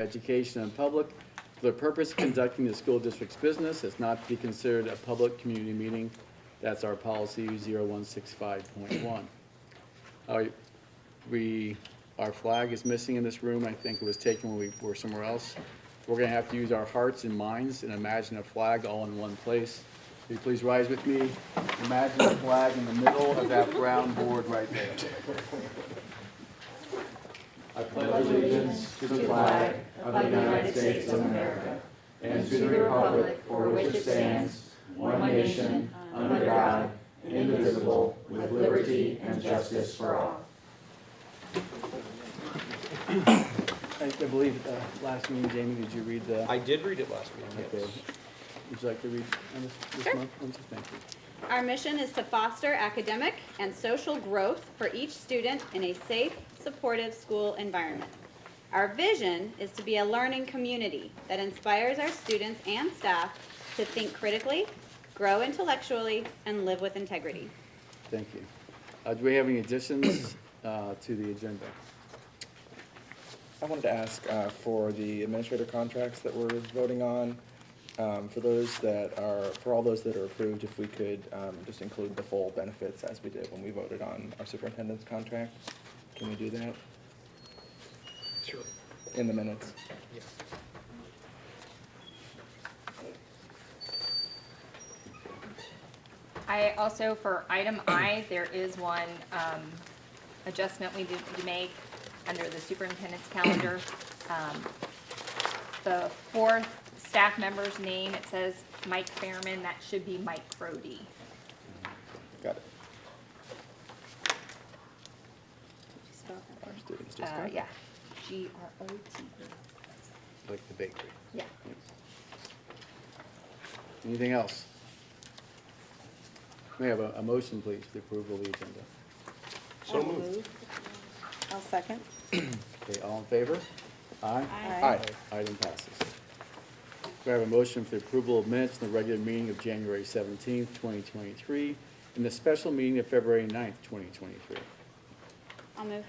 education and public for the purpose of conducting the school district's business is not to be considered a public community meeting. That's our policy 0165.1. Our flag is missing in this room. I think it was taken when we were somewhere else. We're gonna have to use our hearts and minds and imagine a flag all in one place. Will you please rise with me? Imagine a flag in the middle of that brown board right there. I pledge allegiance to the flag of the United States of America and to the republic for which it stands, one nation, under God, indivisible, with liberty and justice for all. I believe last meeting, Jamie, did you read the? I did read it last week, Okay. yes. Would you like to read on this Sure. month? Thank you. Our mission is to foster academic and social growth for each student in a safe, supportive school environment. Our vision is to be a learning community that inspires our students and staff to think critically, grow intellectually, and live with integrity. Thank you. Do we have any additions to the agenda? I wanted to ask for the administrator contracts that we're voting on, for all those that are approved, if we could just include the full benefits as we did when we voted on our superintendent's contract. Can we do that Sure. in the minutes? Yes. I also, for item I, there is one adjustment we need to make under the superintendent's calendar. The fourth staff member's name, it says Mike Fairman, that should be Mike Crody. Got it. Our students just got it. Yeah, G-R-O-T. Like the bakery. Yeah. Anything else? May I have a motion, please, to approve of the agenda? So moved. I'll second. Okay, all in favor? Aye? Aye. Item passes. We have a motion for the approval of minutes in the regular meeting of January 17th, 2023, and the special meeting of February 9th, 2023. I'll move.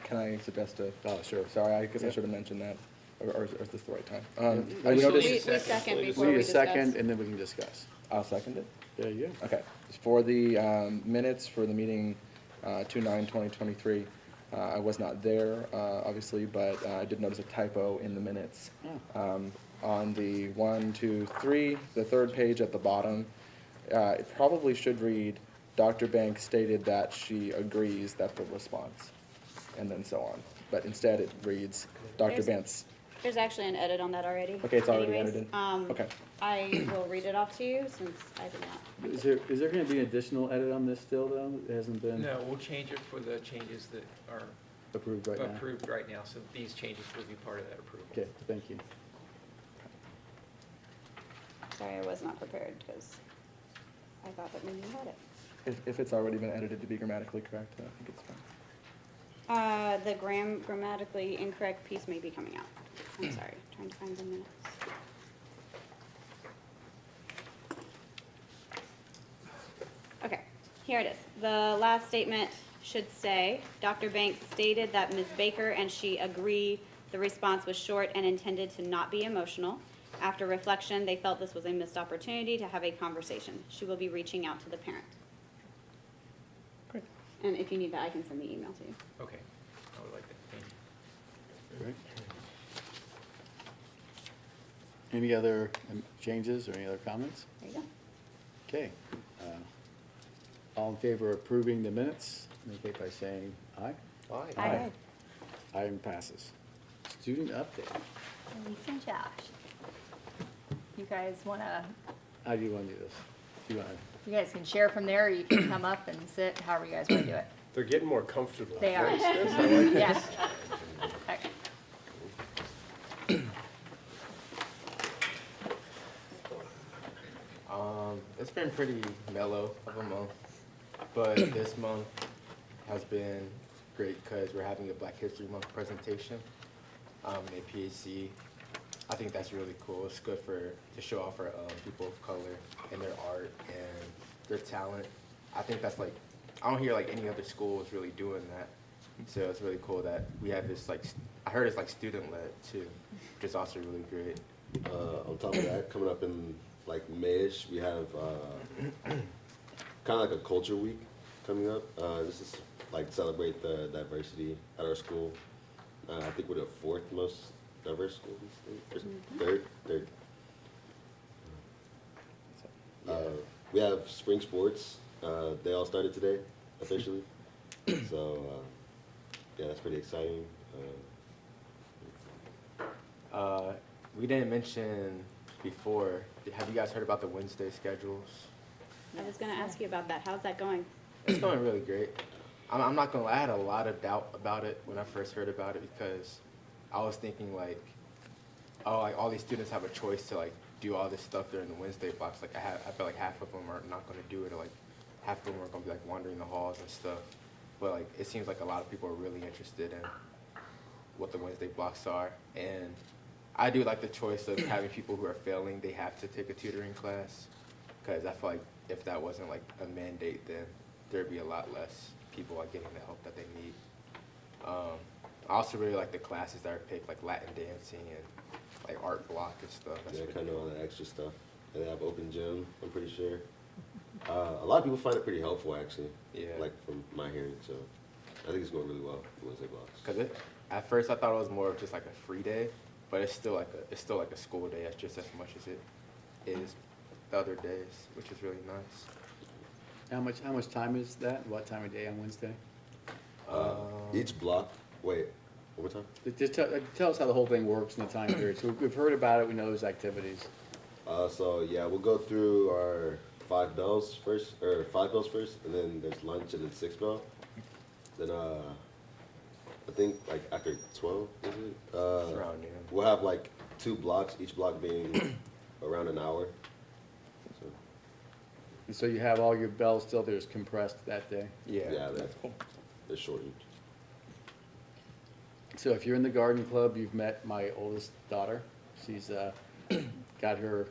Can I suggest a? Oh, sure. Sorry, I guess I Yeah. should have mentioned that, or is this the right time? Yeah. I We still noticed. need We a second, second please. before We we need a discuss. second, and then we can discuss. I'll second it. There you go. Okay, for the minutes for the meeting 2/9/2023, I was not there, obviously, but I did notice a typo in the minutes. On the 1, 2, 3, the third page at the bottom, it probably should read, Dr. Banks stated that she agrees that the response, and then so on. But instead it reads, Dr. There's- Banks. There's actually an edit on that already. Okay, it's already Anyways, edited? Okay. I will read it off to you since I did not. Is there going to be an additional edit on this still, though? It hasn't been No, we'll change it for the changes that are approved right now? approved right now, so these changes will be part of that approval. Okay, thank you. Sorry, I was not prepared because I thought that maybe you had it. If it's already been edited to be grammatically correct, I think it's fine. The grammatically incorrect piece may be coming out. I'm sorry, trying to find the minutes. Okay, here it is. The last statement should say, Dr. Banks stated that Ms. Baker and she agree the response was short and intended to not be emotional. After reflection, they felt this was a missed opportunity to have a conversation. She will be reaching out to the parent. Great. And if you need that, I can send the email to you. Okay, I would like that, thank you. Great. Any other changes or any other comments? There you go. Okay. All in favor of approving the minutes, indicate by saying aye. Aye. Aye. Item passes. Student update. Elise and Josh. You guys wanna, How do you want to do this? Do you want you guys can share from there, or you can come up and sit, however you guys wanna do it. They're getting more comfortable. They are. Yes, Yes. Okay. It's been pretty mellow of a month, but this month has been great because we're having a Black History Month presentation at PHC. I think that's really cool. It's good to show off our people of color and their art and their talent. I think that's like, I don't hear like any other schools really doing that. So it's really cool that we have this like I heard it's like student-led too, which is also really great. On top of that, coming up in like Mayish, we have kind of like a culture week coming up. This is like celebrate the diversity at our school. I think we're the fourth most diverse school in the state. Third. We have spring sports. They all started today, officially. So, yeah, that's pretty exciting. We didn't mention before, have you guys heard about the Wednesday schedules? I was gonna ask you about that. How's that going? It's going really great. I'm not gonna lie, I had a lot of doubt about it when I first heard about it because I was thinking like, oh, like all these students have a choice to like do all this stuff during the Wednesday blocks. Like I feel like half of them are not gonna do it, or like half of them are gonna be like wandering the halls and stuff. But like it seems like a lot of people are really interested in what the Wednesday blocks are, and I do like the choice of having people who are failing, they have to take a tutoring class, because I feel like if that wasn't like a mandate, then there'd be a lot less people like getting the help that they need. I also really like the classes that are picked, like Latin dancing and like art block and stuff. That's Yeah, really kind of cool. all that extra stuff. And they have open gym, I'm pretty sure. A lot of people find it pretty helpful, actually. Yeah. Like from my hearing, so I think it's going really well, the Wednesday blocks. Cause at first I thought it was more of just like a free day, but it's still like a school day. It's just as much as it is the other days, which is really nice. How much time is that? What time of day on Wednesday? Each block, wait, one more time? Just tell us how the whole thing works in the time period. So we've heard about it, we know there's activities. So yeah, we'll go through our 5 bells first, and then there's lunch and then 6 bell. Then I think like after 12, is it? It's around noon. We'll have like 2 blocks, each block being around an hour. So, And so you have all your bells still, there's compressed that day. Yeah. yeah, they're shortened. So if you're in the garden club, you've met my oldest daughter. She's got her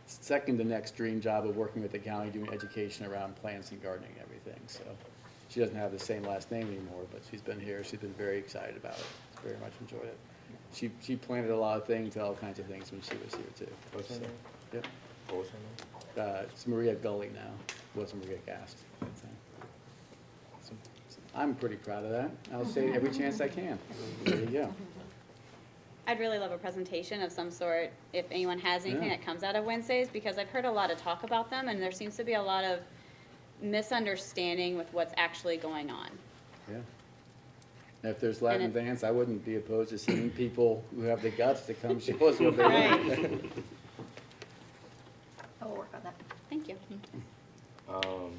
second to next dream job of working with the county doing education around plants and gardening and everything. So she doesn't have the same last name anymore, but she's been here. She's been very excited about it. She's very much enjoyed it. She planted a lot of things, all kinds of things when she was here too. What's her So, name? Yep. What was her name? It's Maria Gully now. Wasn't Maria Gast. So I'm pretty proud of that. I'll say it every chance I can. There you go. I'd really love a presentation of some sort, if anyone has anything Yeah. that comes out of Wednesdays, because I've heard a lot of talk about them, and there seems to be a lot of misunderstanding with what's actually going on. Yeah. And if there's Latin And it- dance, I wouldn't be opposed to seeing people who have the guts to come show us what they Right. want. Oh, we'll work on that. Thank you. Um,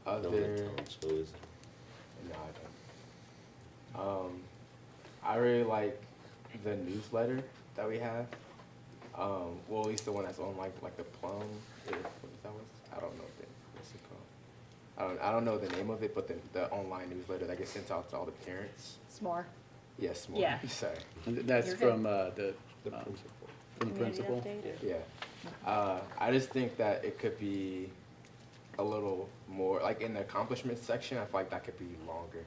Don't other. get too much, so is it? No, I don't. I really like the newsletter that we have. Well, at least the one that's on like the Plum. What is that? I don't know what's it called. I don't know the name of it, but the online newsletter that gets sent out to all the parents. S'more. Yes, more. Yeah. Sorry. And that's You're good. from the principal. Yeah. I just think that it could be a little more, like in the accomplishments section, I feel like that could be longer.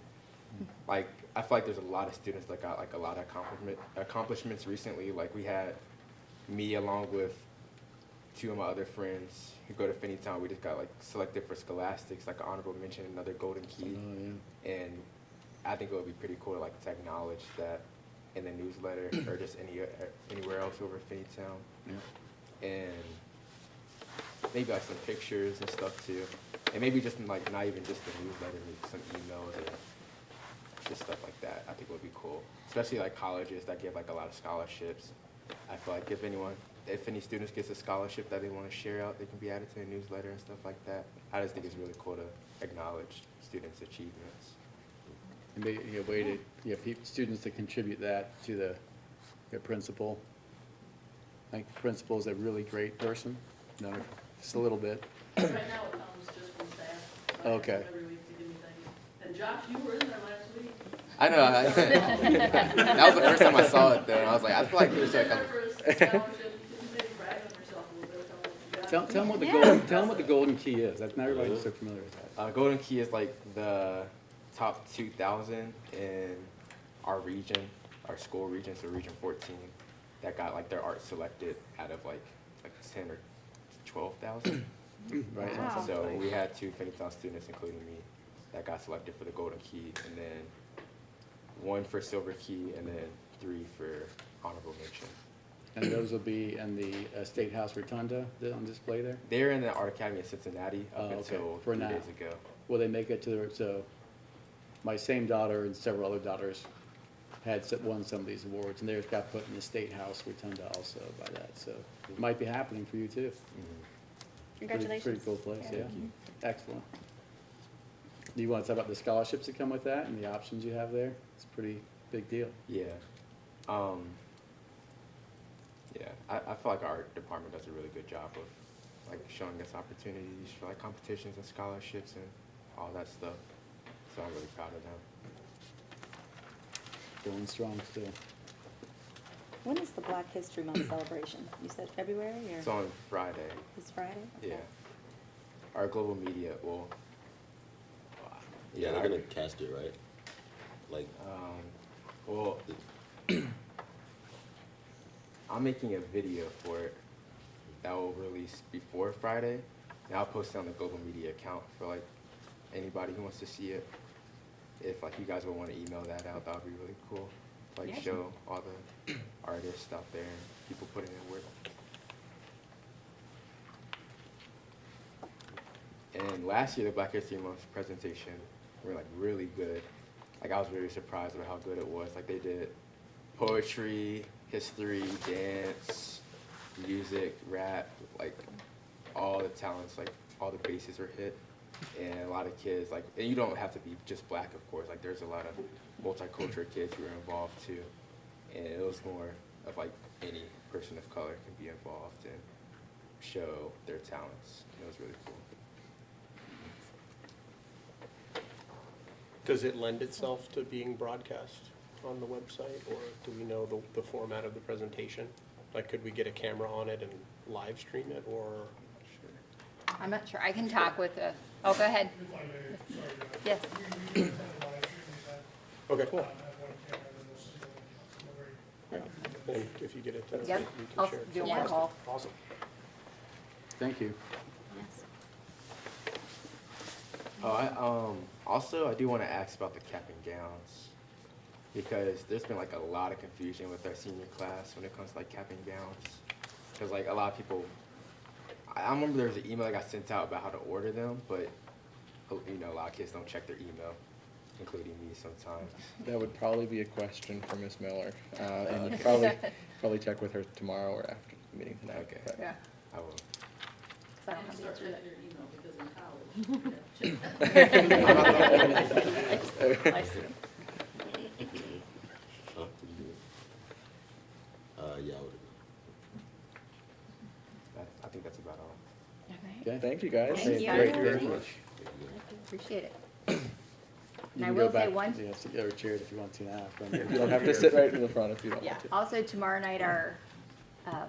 Like, I feel like there's a lot of students that got like a lot of accomplishments recently. Like we had me along with 2 of my other friends who go to Finneytown. We just got like selected for scholastics, like an honorable mention, another golden key. Oh, yeah. And I think it would be pretty cool to acknowledge that in the newsletter or just anywhere else over Finneytown. Yeah. And maybe like some pictures and stuff too. And maybe just like not even just the newsletter, maybe some emails or just stuff like that. I think would be cool. Especially like colleges that give like a lot of scholarships. I feel like if any students gets a scholarship that they want to share out, they can be added to the newsletter and stuff like that. I just think it's really cool to acknowledge students' achievements. And maybe a way to, students to contribute that to their principal. I think the principal's a really great person, just a little bit. Right now, it comes just from staff. So I Okay. ask them every week to give me things. And Josh, you were in there last week. I know. That was the first time I saw it though, and I was like, I feel like You there's were like there a, for a scholarship. You maybe brag on yourself a little bit. Tell them what the Yeah. golden key is. That's not everybody's so familiar with that. Golden Key is like the top 2,000 in our region, our school region, so Region 14, that got like their art selected out of like 10 or 12,000. Right. Wow. So we had 2 Finneytown students, including me, that got selected for the Golden Key, and then 1 for Silver Key, and then 3 for honorable mention. And those will be in the State House Rotunda on display there? They're in the Art Academy of Cincinnati up Oh, okay. until For 3 now. days ago. Will they make it to the, so my same daughter and several other daughters won some of these awards, and theirs got put in the State House Rotunda also by that, so it might be happening for you too. Congratulations. Pretty cool place, yeah. Excellent. Do you want to talk about the scholarships that come with that and the options you have there? It's a pretty big deal. Yeah. Yeah, I feel like our art department does a really good job of like showing us opportunities for like competitions and scholarships and all that stuff. So I'm really proud of them. Going strong still. When is the Black History Month celebration? You said February or It's on Friday. this Friday? Yeah. Okay. Our global media will. Yeah, they're gonna cast it, right? Like, Well, I'm making a video for it that will release before Friday, and I'll post it on the global media account for like anybody who wants to see it. If like you guys would want to email that out, that would be really cool. Like Yeah. show all the artists out there and people putting in work. And last year, the Black History Month presentation were like really good. Like I was really surprised about how good it was. Like they did poetry, history, dance, music, rap, like all the talents, like all the bases were hit. And a lot of kids, like, and you don't have to be just black, of course. Like there's a lot of multicultural kids who are involved too. And it was more of like any person of color can be involved and show their talents. And it was really cool. Does it lend itself to being broadcast on the website, or do we know the format of the presentation? Like, could we get a camera on it and live stream it, or? I'm not sure. I can talk with the, oh, go ahead. Yes. Okay, cool. Yeah, and if you get it, we Yep. can I'll share it. do one Fantastic. call. Awesome. Thank you. Yes. Oh, also I do want to ask about the cap and gowns, because there's been like a lot of confusion with our senior class when it comes to like cap and gowns. Because like a lot of people, I remember there was an email that got sent out about how to order them, but you know, a lot of kids don't check their email, including me sometimes. That would probably be a question for Ms. Miller, and you probably check with her tomorrow or after the meeting tonight. Okay. but- Yeah. I will. 'Cause I don't have the Start answer to checking your email because in college. I see. huh? Yeah, I would. I think that's about all. Okay. Thank you, guys. Thank you. Great, very much. Appreciate it. You And I can will go say back- one, Yeah, sit there chairs if you want to now. from there. You don't have to sit right in the front if you don't yeah, want to. also tomorrow night, our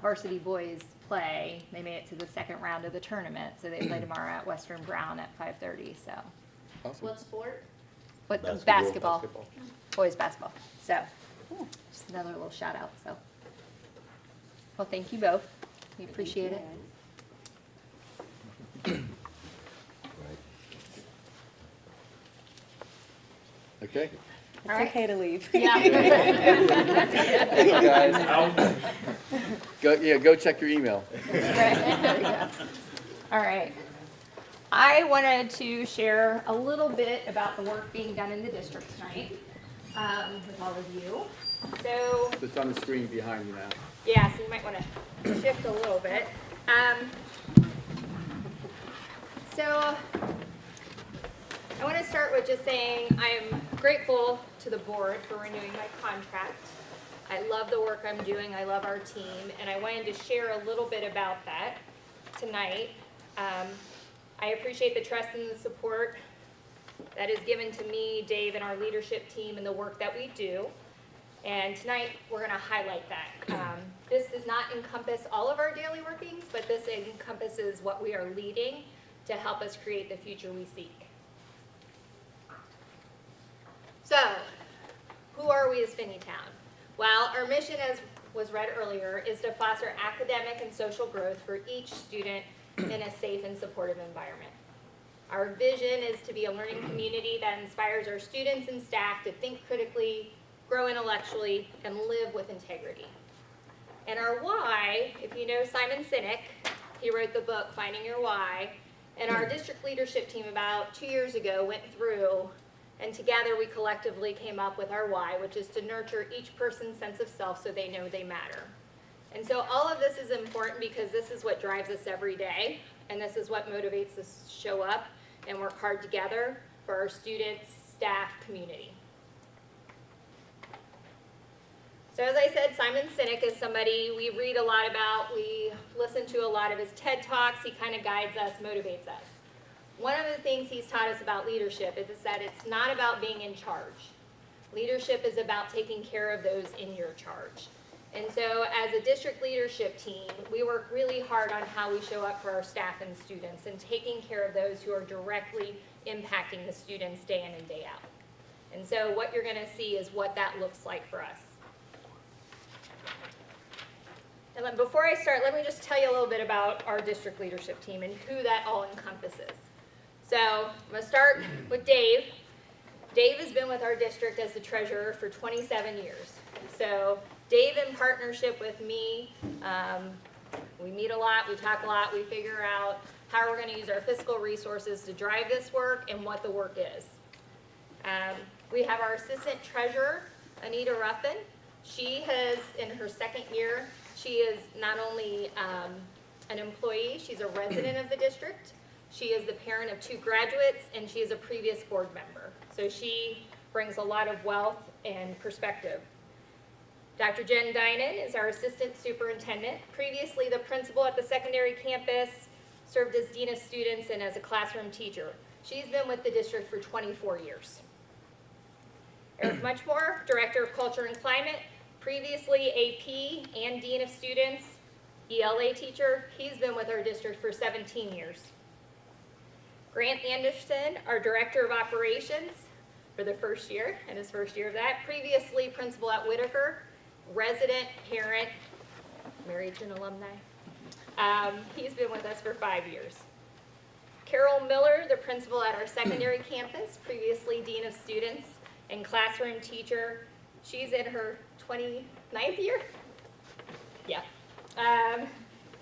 varsity boys play. They made it to the second round of the tournament, so they play tomorrow at Western Brown at 5:30, so. Awesome. What sport? But Basketball. basketball, boys basketball, so, just another little shout out, so. Well, thank you both. We appreciate it. Okay. It's All right. okay to leave. Yeah. Thank you, guys. Go check your email. All right. I wanted to share a little bit about the work being done in the district tonight with all of you. So, It's on the screen behind you now. yeah, so you might want to shift a little bit. So, I want to start with just saying I'm grateful to the board for renewing my contract. I love the work I'm doing, I love our team, and I wanted to share a little bit about that tonight. I appreciate the trust and the support that is given to me, Dave, and our leadership team and the work that we do. And tonight, we're going to highlight that. This does not encompass all of our daily workings, but this encompasses what we are leading to help us create the future we seek. So, who who are we as Finneytown? Well, our mission, as was read earlier, is to foster academic and social growth for each student in a safe and supportive environment. Our vision is to be a learning community that inspires our students and staff to think critically, grow intellectually, and live with integrity. And our why, if you know Simon Sinek, he wrote the book, Finding Your Why, and our district leadership team about 2 years ago went through, and together we collectively came up with our why, which is to nurture each person's sense of self so they know they matter. And so all of this is important because this is what drives us every day, and this is what motivates us to show up and work hard together for our students, staff, community. So as I said, Simon Sinek is somebody we read a lot about, we listen to a lot of his TED Talks, he kind of guides us, motivates us. One of the things he's taught us about leadership is that it's not about being in charge. Leadership is about taking care of those in your charge. And so as a district leadership team, we work really hard on how we show up for our staff and students and taking care of those who are directly impacting the students day in and day out. And so what you're going to see is what that looks like for us. And then before I start, let me just tell you a little bit about our district leadership team and who that all encompasses. So I'm going to start with Dave. Dave has been with our district as the treasurer for 27 years. So Dave, in partnership with me, we meet a lot, we talk a lot, we figure out how we're going to use our fiscal resources to drive this work and what the work is. We have our assistant treasurer, Anita Ruffin. She has, in her second year, she is not only an employee, she's a resident of the district. She is the parent of 2 graduates, and she is a previous board member. So she brings a lot of wealth and perspective. Dr. Jen Dinan is our assistant superintendent. Previously the principal at the secondary campus, served as dean of students and as a classroom teacher. She's been with the district for 24 years. Eric Muchmore, director of culture and climate. Previously AP and dean of students, ELA teacher. He's been with our district for 17 years. Grant Anderson, our director of operations for the first year, and his first year of that. Previously principal at Whitaker, resident, parent, married to an alumni. He's been with us for 5 years. Carol Miller, the principal at our secondary campus, previously dean of students and classroom teacher. She's in her 29th year? Yeah.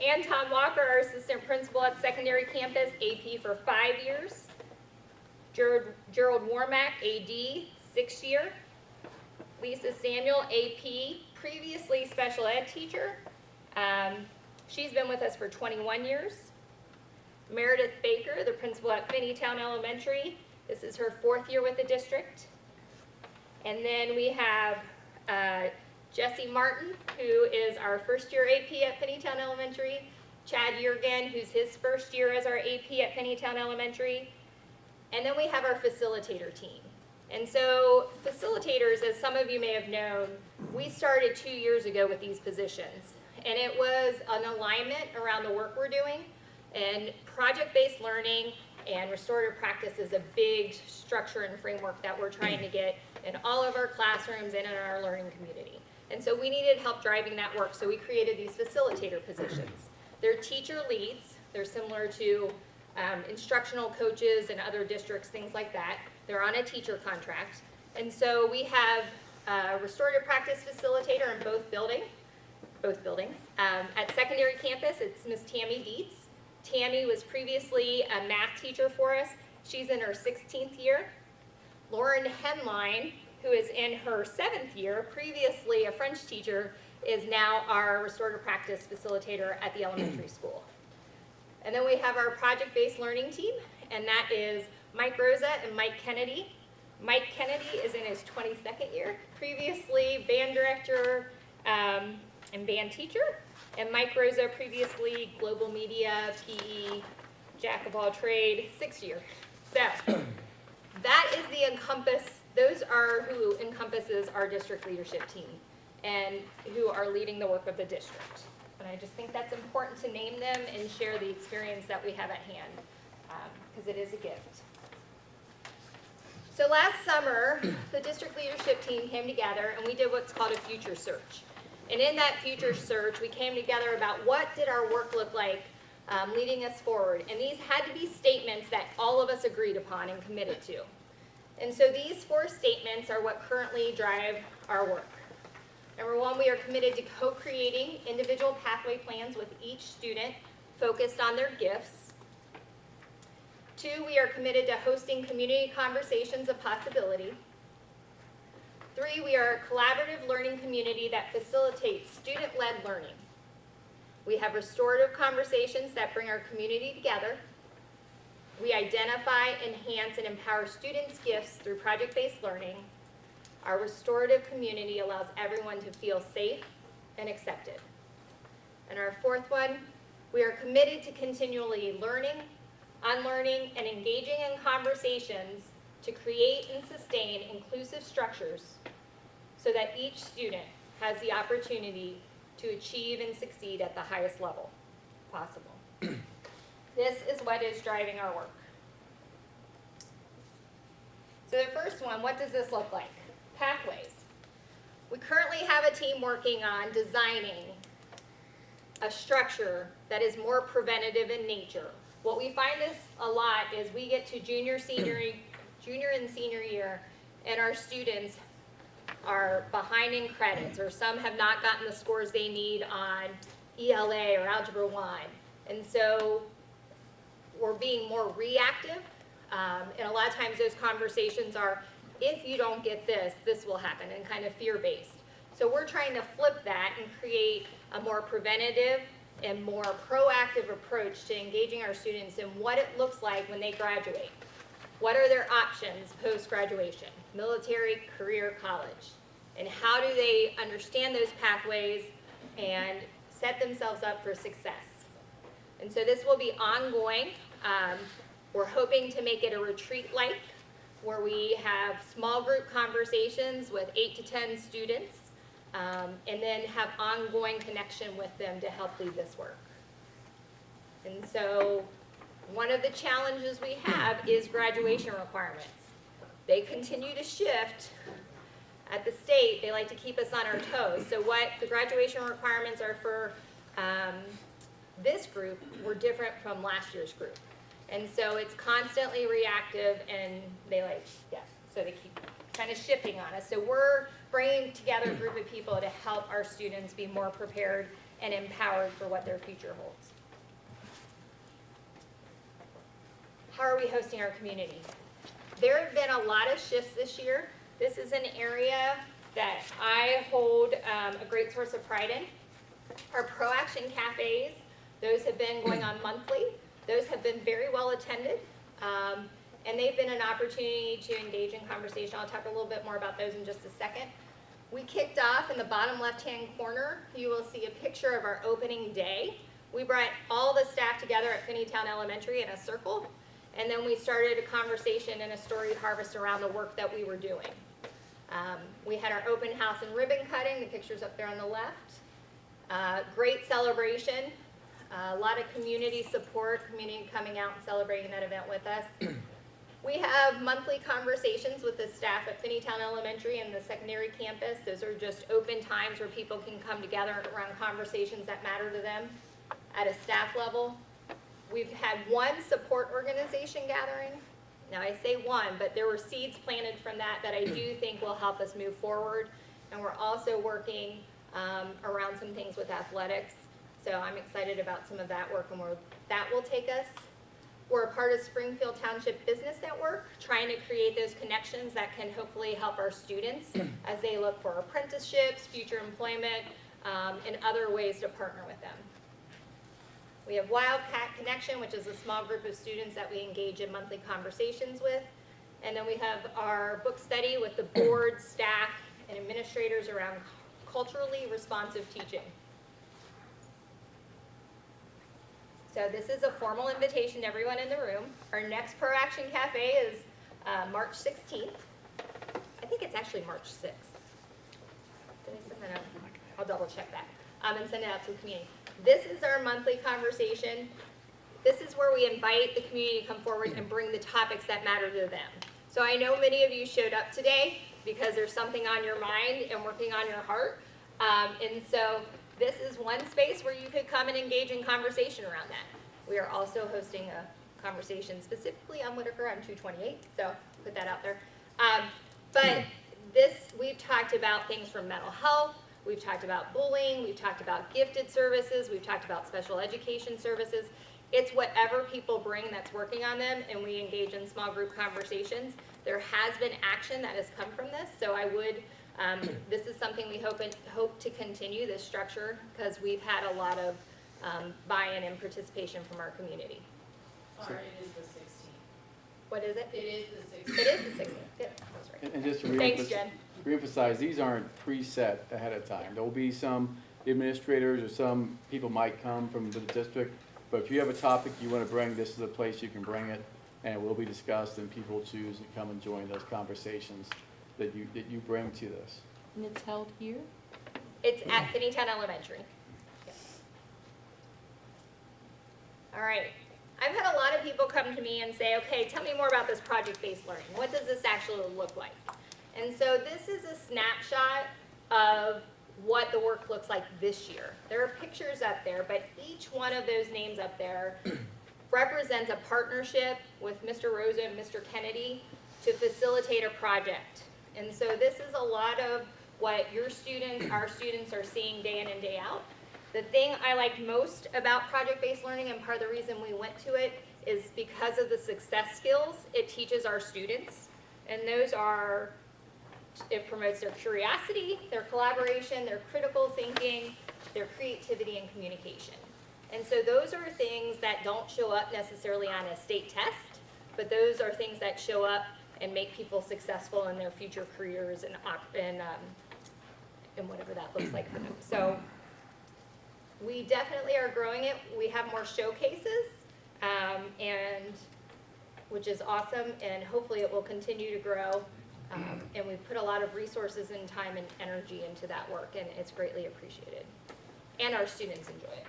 And Tom Walker, our assistant principal at secondary campus, AP for 5 years. Gerald Warmack, AD, 6th year. Lisa Samuel, AP, previously special ed teacher. She's been with us for 21 years. Meredith Baker, the principal at Finneytown Elementary. This is her 4th year with the district. And then we have Jesse Martin, who is our first year AP at Finneytown Elementary. Chad Yergan, who's his first year as our AP at Finneytown Elementary. And then we have our facilitator team. And so facilitators, as some of you may have known, we started 2 years ago with these positions. And it was an alignment around the work we're doing. And project-based learning and restorative practice is a big structure and framework that we're trying to get in all of our classrooms and in our learning community. And so we needed help driving that work, so we created these facilitator positions. They're teacher leads. They're similar to instructional coaches and other districts, things like that. They're on a teacher contract. And so we have a restorative practice facilitator in both buildings. At secondary campus, it's Ms. Tammy Dietz. Tammy was previously a math teacher for us. She's in her 16th year. Lauren Henline, who is in her 7th year, previously a French teacher, is now our restorative practice facilitator at the elementary school. And then we have our project-based learning team, and that is Mike Rosa and Mike Kennedy. Mike Kennedy is in his 22nd year, previously band director and band teacher. And Mike Rosa, previously global media, PE, jack of all trade, 6th year. So that is the those are who encompasses our district leadership team and who are leading the work of the district. And I just think that's important to name them and share the experience that we have at hand, because it is a gift. So last summer, the district leadership team came together and we did what's called a future search. And in that future search, we came together about what did our work look like leading us forward. And these had to be statements that all of us agreed upon and committed to. And so these 4 statements are what currently drive our work. Number 1, we are committed to co-creating individual pathway plans with each student focused on their gifts. 2, we are committed to hosting community conversations of possibility. 3, we are a collaborative learning community that facilitates student-led learning. We have restorative conversations that bring our community together. We identify, enhance, and empower students' gifts through project-based learning. Our restorative community allows everyone to feel safe and accepted. And our 4th one, we are committed to continually learning, unlearning, and engaging in conversations to create and sustain inclusive structures so that each student has the opportunity to achieve and succeed at the highest level possible. This is what is driving our work. So the first one, what does this look like? Pathways. We currently have a team working on designing a structure that is more preventative in nature. What we find this a lot is we get to junior and senior year, and our students are behind in credits, or some have not gotten the scores they need on ELA or Algebra 1. And so we're being more reactive, and a lot of times those conversations are, if you don't get this, this will happen, and kind of fear-based. So we're trying to flip that and create a more preventative and more proactive approach to engaging our students in what it looks like when they graduate. What are their options post-graduation? Military, career, college. And how do they understand those pathways and set themselves up for success? And so this will be ongoing. We're hoping to make it a retreat-like, where we have small group conversations with 8 to 10 students, and then have ongoing connection with them to help lead this work. And so one of the challenges we have is graduation requirements. They continue to shift. At the state, they like to keep us on our toes. So what the graduation requirements are for this group were different from last year's group. And so it's constantly reactive, and they so they keep kind of shifting on us. So we're bringing together a group of people to help our students be more prepared and empowered for what their future holds. How are we hosting our community? There have been a lot of shifts this year. This is an area that I hold a great source of pride in. Our Pro Action Cafes, those have been going on monthly. Those have been very well attended, and they've been an opportunity to engage in conversation. I'll talk a little bit more about those in just a second. We kicked off in the bottom left-hand corner. You will see a picture of our opening day. We brought all the staff together at Finneytown Elementary in a circle, and then we started a conversation and a story harvest around the work that we were doing. We had our open house and ribbon cutting, the picture's up there on the left. Great celebration, a lot of community support, community coming out and celebrating that event with us. We have monthly conversations with the staff at Finneytown Elementary and the secondary campus. Those are just open times where people can come together around conversations that matter to them at a staff level. We've had one support organization gathering. Now I say one, but there were seeds planted from that I do think will help us move forward. And we're also working around some things with athletics. So I'm excited about some of that work and where that will take us. We're a part of Springfield Township Business Network, trying to create those connections that can hopefully help our students as they look for apprenticeships, future employment, and other ways to partner with them. We have Wildcat Connection, which is a small group of students that we engage in monthly conversations with. And then we have our book study with the board, staff, and administrators around culturally responsive teaching. So this is a formal invitation to everyone in the room. Our next Pro Action Cafe is March 16th. I think it's actually March 6th. Did I send that out? I'll double check that and send it out to the community. This is our monthly conversation. This is where we invite the community to come forward and bring the topics that matter to them. So I know many of you showed up today because there's something on your mind and working on your heart. And so this is one space where you could come and engage in conversation around that. We are also hosting a conversation specifically on Whitaker on 228, so put that out there. But we've talked about things from mental health, we've talked about bullying, we've talked about gifted services, we've talked about special education services. It's whatever people bring that's working on them, and we engage in small group conversations. There has been action that has come from this, so I would, this is something we hope to continue, this structure, because we've had a lot of buy-in and participation from our community. Sorry, it is the 16th. What is it? It is the 16th. It is the 16th. Yep, that's right. And just to Thanks, Jen. reemphasize, these aren't preset ahead of time. There will be some administrators or some people might come from the district, but if you have a topic you want to bring, this is a place you can bring it, and it will be discussed, and people choose to come and join those conversations that you bring to this. And it's held here? It's at Finneytown Elementary. Yes. All right. I've had a lot of people come to me and say, okay, tell me more about this project-based learning. What does this actually look like? And so this is a snapshot of what the work looks like this year. There are pictures up there, but each one of those names up there represents a partnership with Mr. Rosa and Mr. Kennedy to facilitate a project. And so this is a lot of what your students, our students are seeing day in and day out. The thing I like most about project-based learning, and part of the reason we went to it, is because of the success skills it teaches our students. And those are, it promotes their curiosity, their collaboration, their critical thinking, their creativity and communication. And so those are things that don't show up necessarily on a state test, but those are things that show up and make people successful in their future careers and whatever that looks like for them. So we definitely are growing it. We have more showcases, and which is awesome, and hopefully it will continue to grow. And we've put a lot of resources and time and energy into that work, and it's greatly appreciated. And our students enjoy it.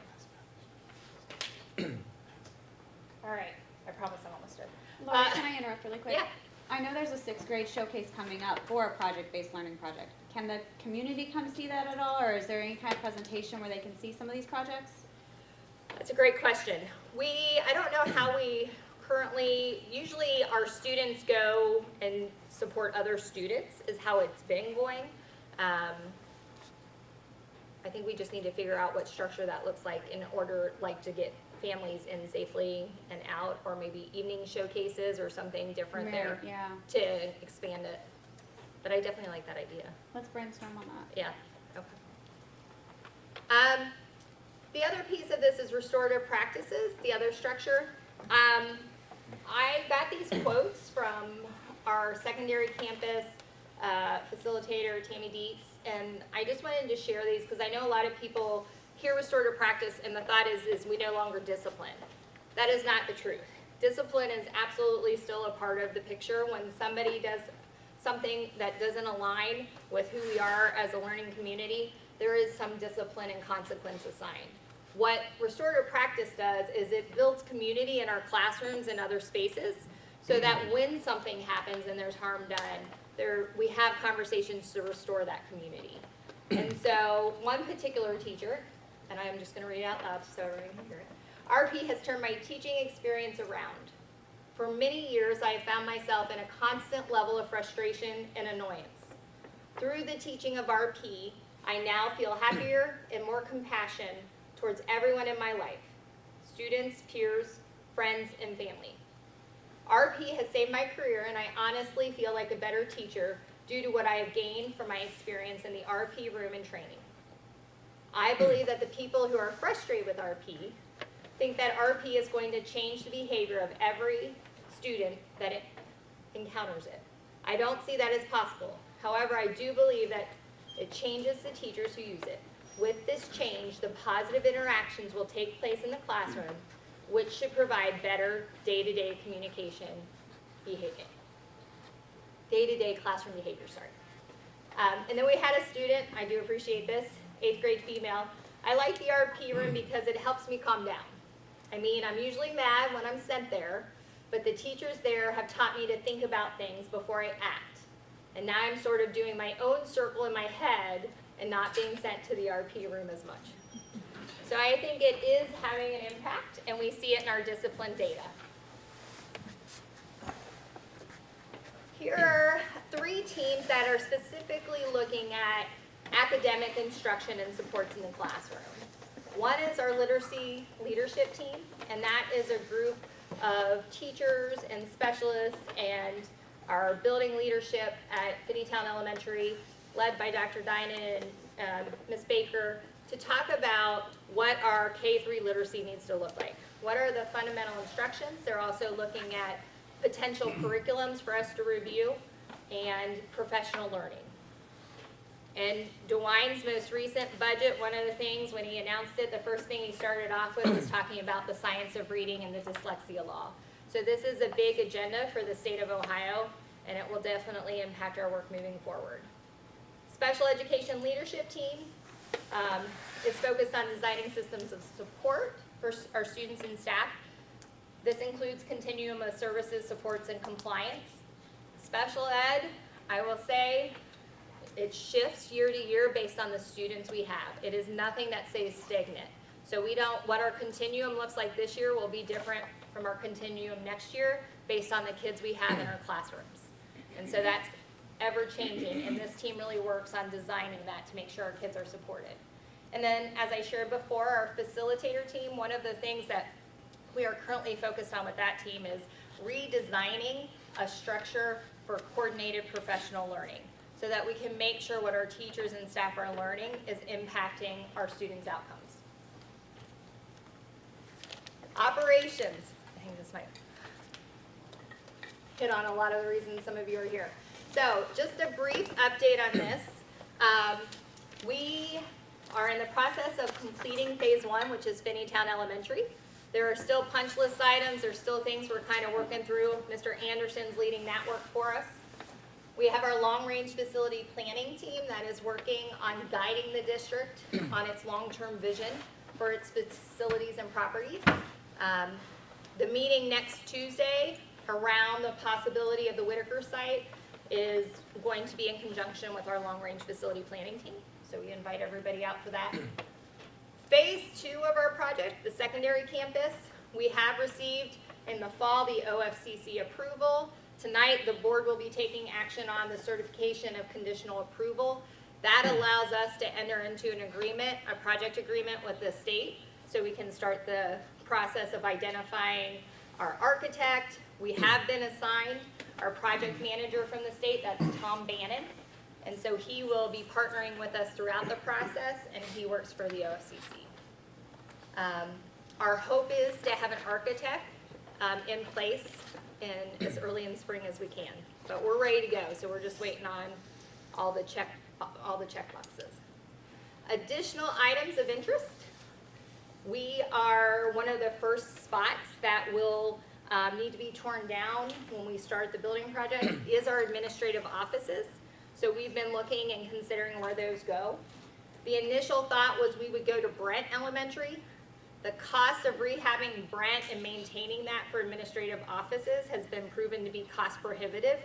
All right, I promise I'm almost done. Laura, can I interrupt really quick? Yeah. I know there's a sixth grade showcase coming up for a project-based learning project. Can the community come see that at all, or is there any kind of presentation where they can see some of these projects? That's a great question. I don't know how we currently, usually our students go and support other students is how it's been going. I think we just need to figure out what structure that looks like in order to get families in safely and out, or maybe evening showcases or something different there Yeah, to expand it. But I definitely like that idea. let's brainstorm on that. Yeah, okay. The other piece of this is restorative practices, the other structure. I got these quotes from our secondary campus facilitator, Tammy Dietz, and I just wanted to share these because I know a lot of people hear restorative practice and the thought is we no longer discipline. That is not the truth. Discipline is absolutely still a part of the picture. When somebody does something that doesn't align with who we are as a learning community, there is some discipline and consequence assigned. What restorative practice does is it builds community in our classrooms and other spaces so that when something happens and there's harm done, we have conversations to restore that community. And so one particular teacher, and I'm just going to read it out loud so everyone can hear it. RP has turned my teaching experience around. For many years, I have found myself in a constant level of frustration and annoyance. Through the teaching of RP, I now feel happier and more compassion towards everyone in my life, students, peers, friends, and family. RP has saved my career, and I honestly feel like a better teacher due to what I have gained from my experience in the RP room and training. I believe that the people who are frustrated with RP think that RP is going to change the behavior of every student that it encounters it. I don't see that as possible. However, I do believe that it changes the teachers who use it. With this change, the positive interactions will take place in the classroom, which should provide better day-to-day communication behavior. Day-to-day classroom behavior, sorry. And then we had a student, I do appreciate this, 8th grade female. I like the RP room because it helps me calm down. I mean, I'm usually mad when I'm sent there, but the teachers there have taught me to think about things before I act. And now I'm sort of doing my own circle in my head and not being sent to the RP room as much. So I think it is having an impact, and we see it in our discipline data. Here are 3 teams that are specifically looking at academic instruction and supports in the classroom. One is our literacy leadership team, and that is a group of teachers and specialists and our building leadership at Finneytown Elementary, led by Dr. Dinan and Ms. Baker, to talk about what our K-3 literacy needs to look like. What are the fundamental instructions? They're also looking at potential curriculums for us to review and professional learning. And DeWine's most recent budget, one of the things when he announced it, the first thing he started off with was talking about the science of reading and the dyslexia law. So this is a big agenda for the state of Ohio, and it will definitely impact our work moving forward. Special education leadership team is focused on designing systems of support for our students and staff. This includes continuum of services, supports, and compliance. Special ed, I will say, it shifts year to year based on the students we have. It is nothing that stays stagnant. So what our continuum looks like this year will be different from our continuum next year based on the kids we have in our classrooms. And so that's ever changing, and this team really works on designing that to make sure our kids are supported. And then, as I shared before, our facilitator team, one of the things that we are currently focused on with that team is redesigning a structure for coordinated professional learning so that we can make sure what our teachers and staff are learning is impacting our students' outcomes. Operations. I think this might hit on a lot of the reasons some of you are here. So just a brief update on this. We are in the process of completing phase 1, which is Finneytown Elementary. There are still punch list items. There's still things we're kind of working through. Mr. Anderson's leading that work for us. We have our long-range facility planning team that is working on guiding the district on its long-term vision for its facilities and properties. The meeting next Tuesday around the possibility of the Whitaker site is going to be in conjunction with our long-range facility planning team. So we invite everybody out for that. Phase 2 of our project, the secondary campus, we have received in the fall the OFCC approval. Tonight, the board will be taking action on the certification of conditional approval. That allows us to enter into an agreement, a project agreement with the state, so we can start the process of identifying our architect. We have been assigned our project manager from the state, that's Tom Bannon. And so he will be partnering with us throughout the process, and he works for the OFCC. Our hope is to have an architect in place as early in spring as we can. But we're ready to go, so we're just waiting on all the check boxes. Additional items of interest. We are one of the first spots that will need to be torn down when we start the building project is our administrative offices. So we've been looking and considering where those go. The initial thought was we would go to Brent Elementary. The cost of rehabbing Brent and maintaining that for administrative offices has been proven to be cost prohibitive.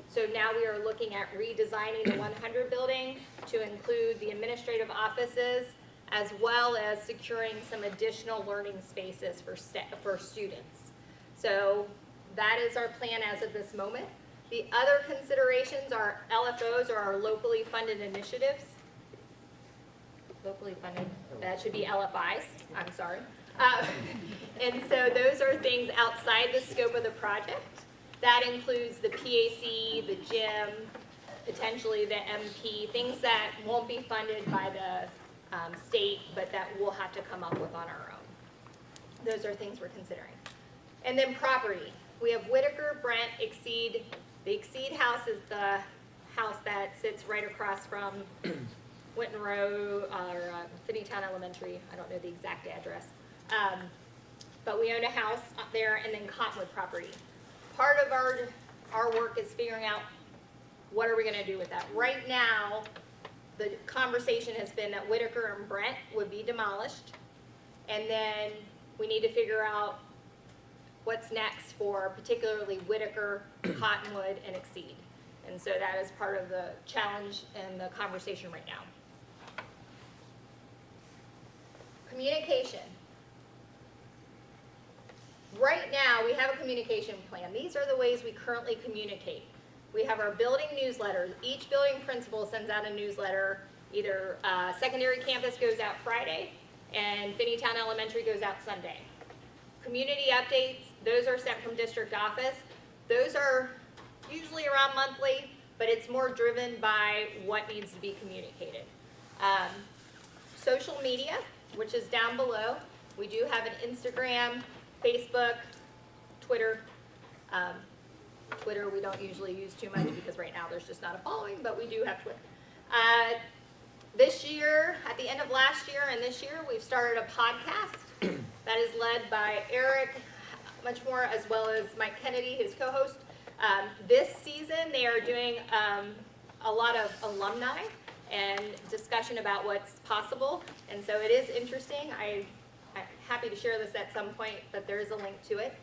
So now we are looking at redesigning the 100 building to include the administrative offices as well as securing some additional learning spaces for students. So that is our plan as of this moment. The other considerations are LFOs, or our locally funded initiatives. Locally funded, that should be LFIs, I'm sorry. And so those are things outside the scope of the project. That includes the PAC, the gym, potentially the MP, things that won't be funded by the state, but that we'll have to come up with on our own. Those are things we're considering. And then property. We have Whitaker, Brent, Exceed. The Exceed house is the house that sits right across from Winton Road or Finneytown Elementary. I don't know the exact address. But we own a house up there, and then Cottonwood property. Part of our work is figuring out what are we going to do with that. Right now, the conversation has been that Whitaker and Brent would be demolished, and then we need to figure out what's next for particularly Whitaker, Cottonwood, and Exceed. And so that is part of the challenge and the conversation right now. Communication. Right now, we have a communication plan. These are the ways we currently communicate. We have our building newsletters. Each building principal sends out a newsletter. Either secondary campus goes out Friday, and Finneytown Elementary goes out Sunday. Community updates, those are sent from district office. Those are usually around monthly, but it's more driven by what needs to be communicated. Social media, which is down below. We do have an Instagram, Facebook, Twitter. Twitter we don't usually use too much because right now there's just not a following, but we do have Twitter. This year, at the end of last year and this year, we've started a podcast that is led by Eric, much more, as well as Mike Kennedy, his co-host. This season, they are doing a lot of alumni and discussion about what's possible, and so it is interesting. I'm happy to share this at some point, but there is a link to it.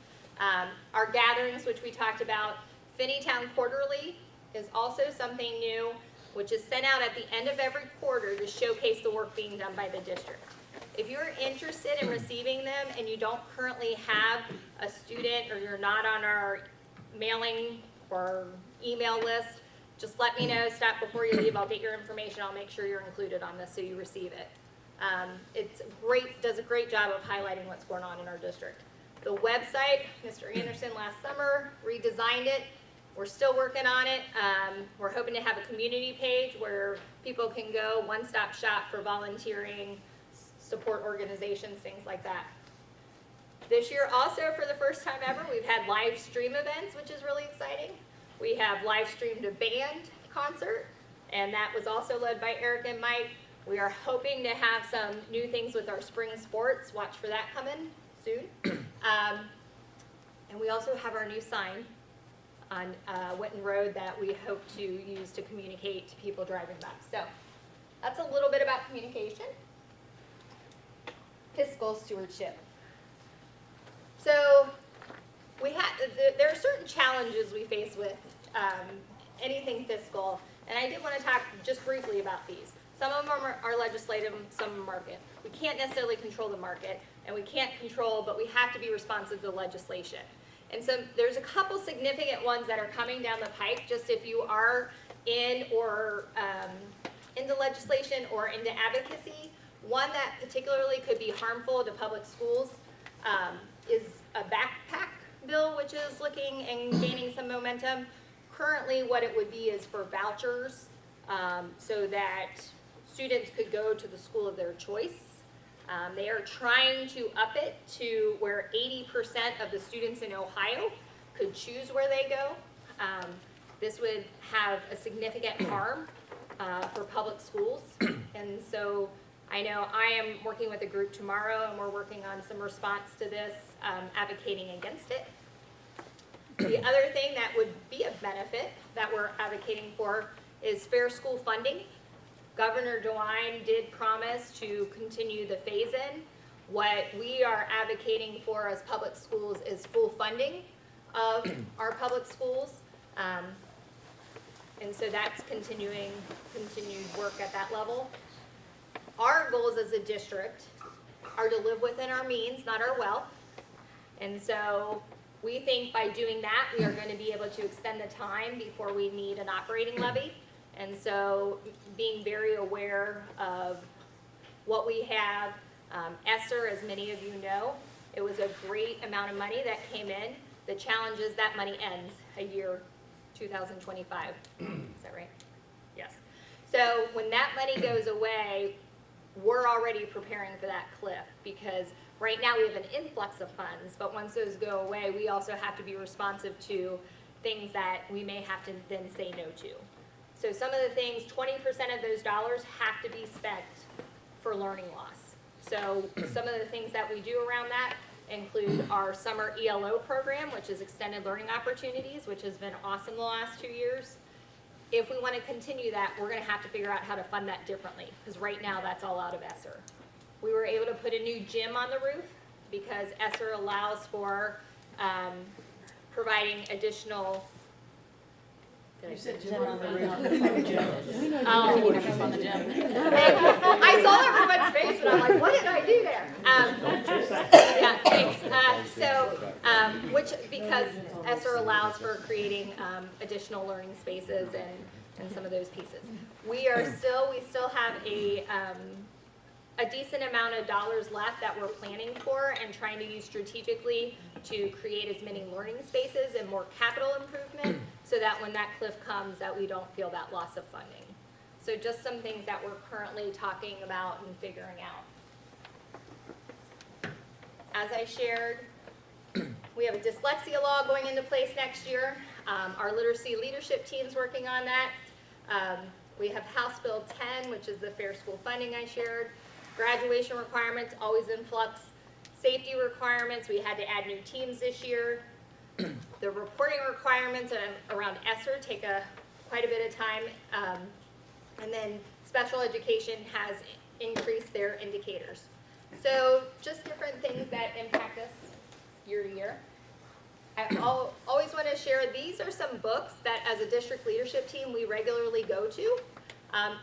Our gatherings, which we talked about, Finneytown Quarterly is also something new, which is sent out at the end of every quarter to showcase the work being done by the district. If you're interested in receiving them and you don't currently have a student or you're not on our mailing or email list, just let me know, stop before you leave, I'll get your information, I'll make sure you're included on this so you receive it. It's great, does a great job of highlighting what's going on in our district. The website, Mr. Anderson last summer redesigned it. We're still working on it. We're hoping to have a community page where people can go, one-stop shop for volunteering, support organizations, things like that. This year also, for the first time ever, we've had live stream events, which is really exciting. We have live streamed a band concert, and that was also led by Eric and Mike. We are hoping to have some new things with our spring sports. Watch for that coming soon. And we also have our new sign on Witten Road that we hope to use to communicate to people driving by. So that's a little bit about communication. Fiscal stewardship. So there are certain challenges we face with anything fiscal, and I did want to talk just briefly about these. Some of them are legislative, some are market. We can't necessarily control the market, and we can't control, but we have to be responsive to legislation. And so there's a couple significant ones that are coming down the pike, just if you are in or into legislation or into advocacy. One that particularly could be harmful to public schools is a backpack bill, which is looking and gaining some momentum. Currently, what it would be is for vouchers, so that students could go to the school of their choice. They are trying to up it to where 80% of the students in Ohio could choose where they go. This would have a significant harm for public schools. And so I know I am working with a group tomorrow, and we're working on some response to this, advocating against it. The other thing that would be a benefit that we're advocating for is fair school funding. Governor DeWine did promise to continue the phase-in. What we are advocating for as public schools is full funding of our public schools. And so that's continued work at that level. Our goals as a district are to live within our means, not our wealth. And so we think by doing that, we are going to be able to extend the time before we need an operating levy. And so being very aware of what we have. ESSER, as many of you know, it was a great amount of money that came in. The challenge is that money ends a year, 2025. Is that right? Yes. So when that money goes away, we're already preparing for that cliff, because right now we have an influx of funds, but once those go away, we also have to be responsive to things that we may have to then say no to. So some of the things, 20% of those dollars have to be spent for learning loss. So some of the things that we do around that include our summer ELO program, which is extended learning opportunities, which has been awesome the last 2 years. If we want to continue that, we're going to have to figure out how to fund that differently, because right now that's all out of ESSER. We were able to put a new gym on the roof because ESSER allows for providing additional. You said gym. Gym on the roof. We know Oh. you work on the gym. I saw everyone's face and I'm like, what did I do there? Yeah, thanks. Which, because ESSER allows for creating additional learning spaces and some of those pieces. We still have a decent amount of dollars left that we're planning for and trying to use strategically to create as many learning spaces and more capital improvement so that when that cliff comes that we don't feel that loss of funding. So just some things that we're currently talking about and figuring out. As I shared, we have a dyslexia law going into place next year. Our literacy leadership team's working on that. We have House Bill 10, which is the fair school funding I shared. Graduation requirements, always in flux. Safety requirements, we had to add new teams this year. The reporting requirements around ESSER take quite a bit of time. And then special education has increased their indicators. So just different things that impact us year to year. I always want to share, these are some books that as a district leadership team we regularly go to.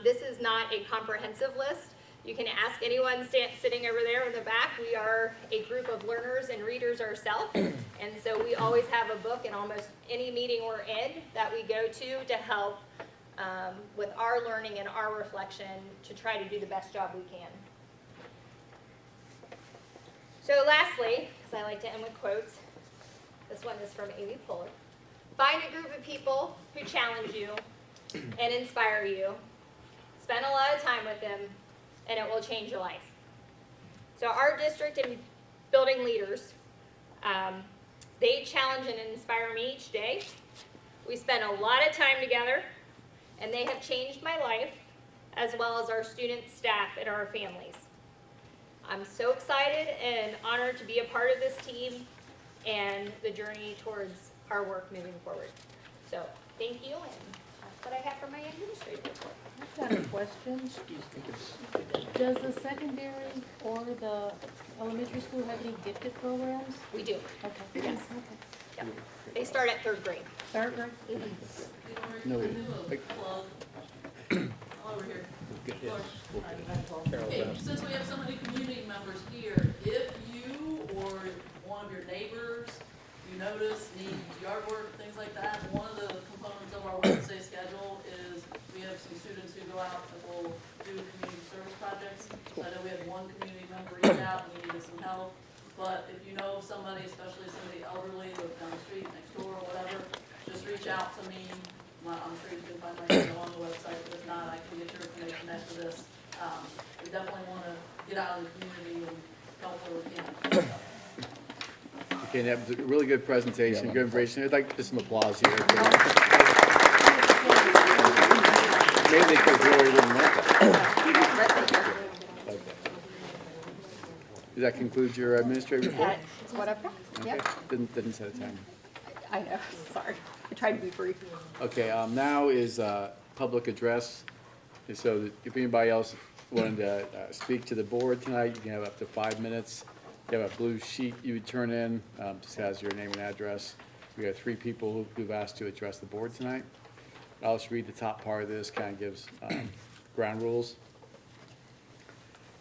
This is not a comprehensive list. You can ask anyone sitting over there in the back. We are a group of learners and readers ourselves, and so we always have a book in almost any meeting we're in that we go to help with our learning and our reflection to try to do the best job we can. So lastly, because I like to end with quotes, this one is from Amy Poehler. Find a group of people who challenge you and inspire you. Spend a lot of time with them, and it will change your life. So our district and building leaders, they challenge and inspire me each day. We spend a lot of time together, and they have changed my life, as well as our students, staff, and our families. I'm so excited and honored to be a part of this team and the journey towards our work moving forward. So thank you, and that's what I have for my administrative report. I've got a question. Does the secondary or the elementary school have any gifted programs? We do. Okay. Yes. Okay. Yep. They start at 3rd grade. Third grade? No, we- Over here. Carol, Since we have so many community members here, if you or one of your neighbors, you notice needs yard work, things like that, one of the components of our Wednesday schedule is we have some students who go out and will do community service projects. So I know we had one community member reach out and we needed some help. But if you know of somebody, especially somebody elderly, live down the street, next door, or whatever, just reach out to me. I'm sure you can find my email on the website, but if not, I can get your information after this. We definitely want to get out of the community and help where we can. Okay, that was a really good presentation, Yeah, good information. I'd like just some applause here. Maybe because Rory wouldn't want that. Okay. Does that conclude your administrative report? That's what I've got. Okay, didn't set a time. I know, sorry. I tried to be brief. Okay, now is public address. And so that if anybody else wanted to speak to the board tonight, you can have up to 5 minutes. You have a blue sheet you would turn in, just has your name and address. We have 3 people who've asked to address the board tonight. I'll just read the top part of this, kind of gives ground rules.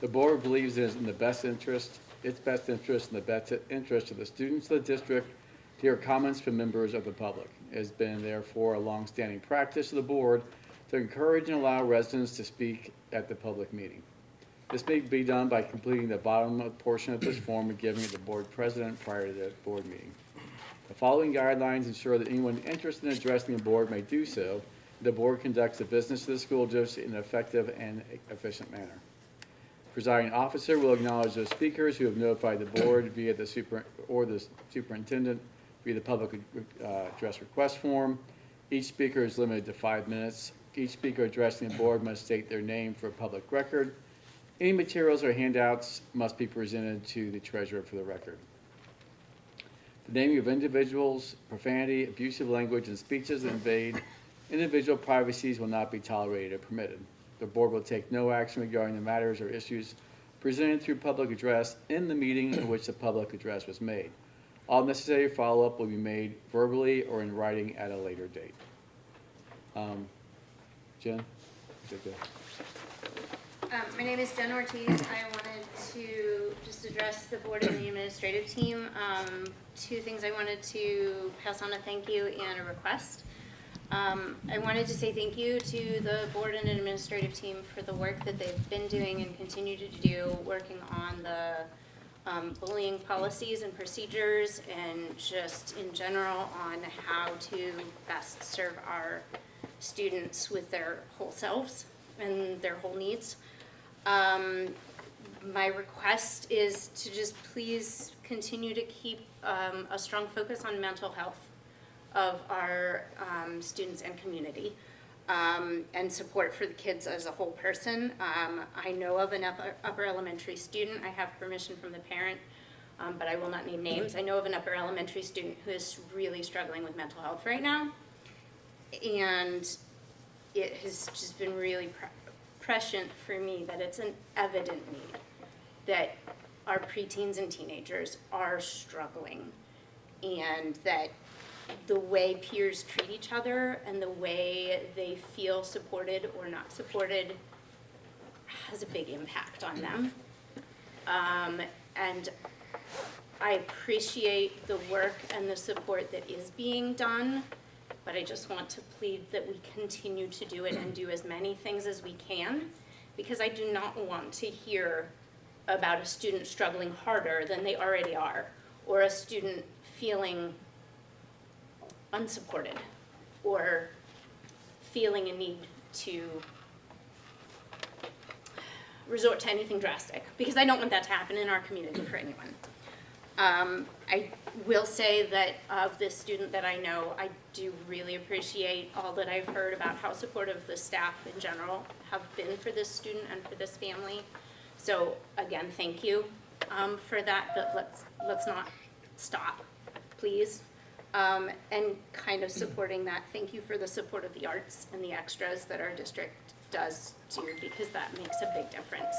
The board believes it is in the best interest, its best interest, and the best interest of the students of the district to hear comments from members of the public. It has been therefore a long-standing practice of the board to encourage and allow residents to speak at the public meeting. This may be done by completing the bottom portion of this form and giving it to the board president prior to the board meeting. The following guidelines ensure that anyone interested in addressing the board may do so. The board conducts the business of the school district in an effective and efficient manner. Presiding officer will acknowledge those speakers who have notified the board via the superintendent via the public address request form. Each speaker is limited to 5 minutes. Each speaker addressing the board must state their name for a public record. Any materials or handouts must be presented to the treasurer for the record. The naming of individuals, profanity, abusive language, and speeches that invade individual privacies will not be tolerated or permitted. The board will take no action regarding the matters or issues presented through public address in the meeting in which the public address was made. All necessary follow-up will be made verbally or in writing at a later date. Jen? Is that good? My name is Jen Ortiz. I wanted to just address the board and the administrative team. Two things I wanted to pass on a thank you and a request. I wanted to say thank you to the board and administrative team for the work that they've been doing and continue to do, working on the bullying policies and procedures and just in general on how to best serve our students with their whole selves and their whole needs. My request is to just please continue to keep a strong focus on mental health of our students and community, and support for the kids as a whole person. I know of an upper elementary student, I have permission from the parent, but I will not name names. I know of an upper elementary student who is really struggling with mental health right now, and it has just been really prescient for me that it's an evident need, that our preteens and teenagers are struggling, and that the way peers treat each other and the way they feel supported or not supported has a big impact on them. And I appreciate the work and the support that is being done, but I just want to plead that we continue to do it and do as many things as we can, because I do not want to hear about a student struggling harder than they already are, or a student feeling unsupported or feeling a need to resort to anything drastic, because I don't want that to happen in our community for anyone. I will say that of this student that I know, I do really appreciate all that I've heard about how supportive the staff in general have been for this student and for this family. So again, thank you for that, but let's not stop, please. And kind of supporting that, thank you for the support of the arts and the extras that our district does too, because that makes a big difference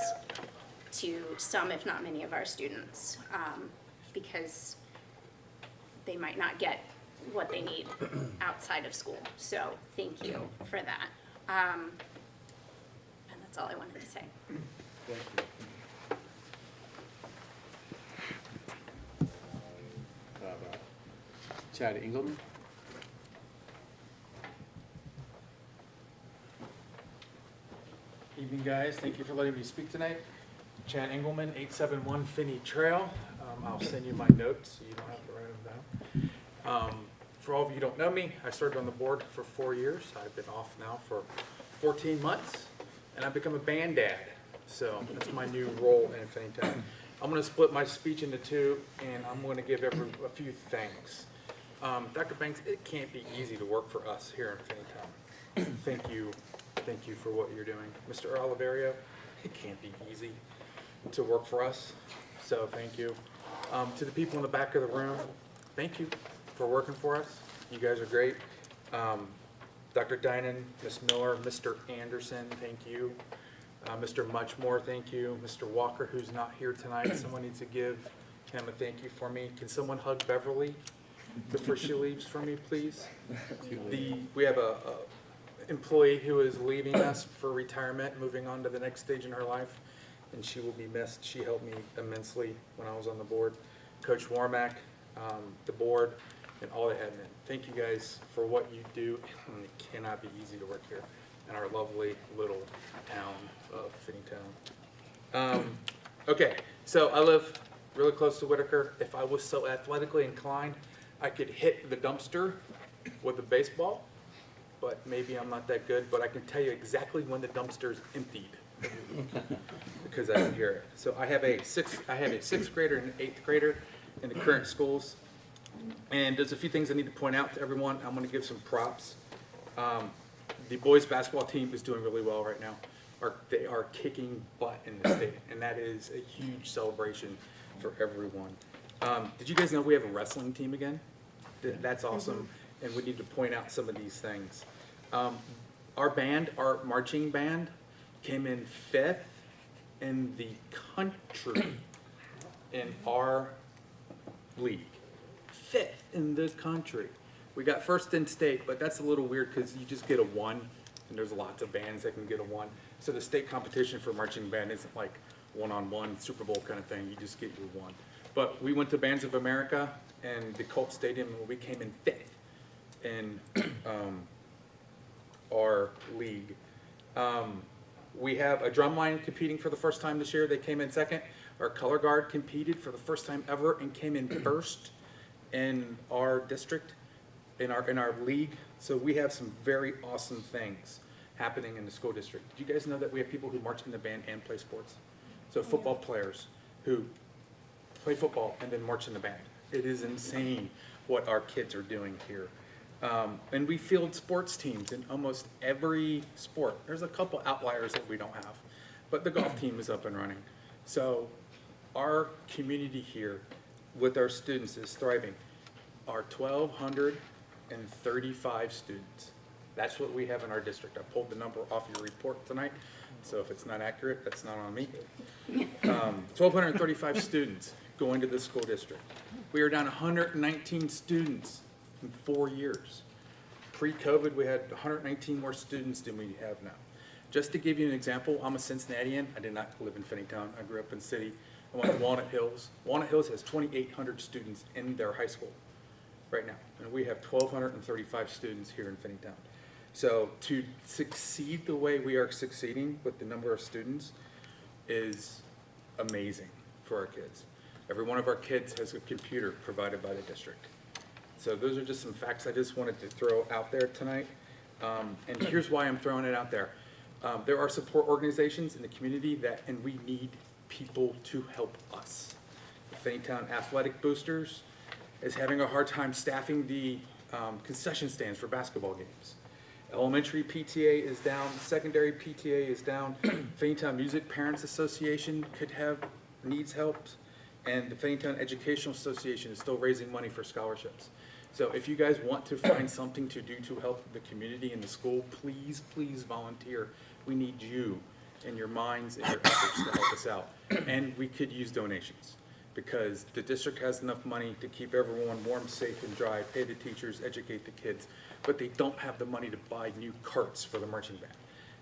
to some, if not many, of our students, because they might not get what they need outside of school. So thank you for that. And that's all I wanted to say. Thank you. Chad Engelman? Evening, guys. Thank you for letting me speak tonight. Chad Engelman, 871 Finney Trail. I'll send you my notes so you don't have to write them down. For all of you who don't know me, I served on the board for 4 years. I've been off now for 14 months, and I've become a band dad. So that's my new role in Finneytown. I'm going to split my speech into two, and I'm going to give a few thanks. Dr. Banks, it can't be easy to work for us here in Finneytown. Thank you for what you're doing. Mr. Oliverio, it can't be easy to work for us, so thank you. To the people in the back of the room, thank you for working for us. You guys are great. Dr. Dinan, Ms. Miller, Mr. Anderson, thank you. Mr. Muchmore, thank you. Mr. Walker, who's not here tonight, someone needs to give him a thank you for me. Can someone hug Beverly before she leaves for me, please? We have a employee who is leaving us for retirement, moving on to the next stage in her life, and she will be missed. She helped me immensely when I was on the board. Coach Warmack, the board, and all the admin. Thank you guys for what you do. It cannot be easy to work here in our lovely little town of Finneytown. Okay, so I live really close to Whitaker. If I was so athletically inclined, I could hit the dumpster with a baseball, but maybe I'm not that good, but I can tell you exactly when the dumpster is emptied because I can hear it. So I have a sixth grader and an eighth grader in the current schools. And there's a few things I need to point out to everyone. I'm going to give some props. The boys basketball team is doing really well right now. They are kicking butt in the state, and that is a huge celebration for everyone. Did you guys know we have a wrestling team again? That's awesome, and we need to point out some of these things. Our band, our marching band, came in 5th in the country in our league. 5th in the country. We got first in state, but that's a little weird because you just get a 1, and there's lots of bands that can get a 1. So the state competition for marching band isn't like one-on-one Super Bowl kind of thing. You just get your 1. But we went to Bands of America and the Colt Stadium, and we came in 5th in our league. We have a drum line competing for the first time this year. They came in 2nd. Our color guard competed for the first time ever and came in 1st in our district, in our league. So we have some very awesome things happening in the school district. Do you guys know that we have people who march in the band and play sports? So football players who play football and then march in the band. It is insane what our kids are doing here. And we field sports teams in almost every sport. There's a couple outliers that we don't have, but the golf team is up and running. So our community here with our students is thriving. Our 1,235 students. That's what we have in our district. I pulled the number off your report tonight, so if it's not accurate, that's not on me. 1,235 students going to the school district. We are down 119 students in 4 years. Pre-COVID, we had 119 more students than we have now. Just to give you an example, I'm a Cincinnatian. I did not live in Finneytown. I grew up in the city. I went to Walnut Hills. Walnut Hills has 2,800 students in their high school right now, and we have 1,235 students here in Finneytown. So to succeed the way we are succeeding with the number of students is amazing for our kids. Every one of our kids has a computer provided by the district. So those are just some facts I just wanted to throw out there tonight. And here's why I'm throwing it out there. There are support organizations in the community and we need people to help us. The Finneytown Athletic Boosters is having a hard time staffing the concession stands for basketball games. Elementary PTA is down, secondary PTA is down. Finneytown Music Parents Association needs help. And the Finneytown Educational Association is still raising money for scholarships. So if you guys want to find something to do to help the community and the school, please, please volunteer. We need you and your minds and your efforts to help us out. And we could use donations because the district has enough money to keep everyone warm, safe, and dry, pay the teachers, educate the kids, but they don't have the money to buy new carts for the marching band.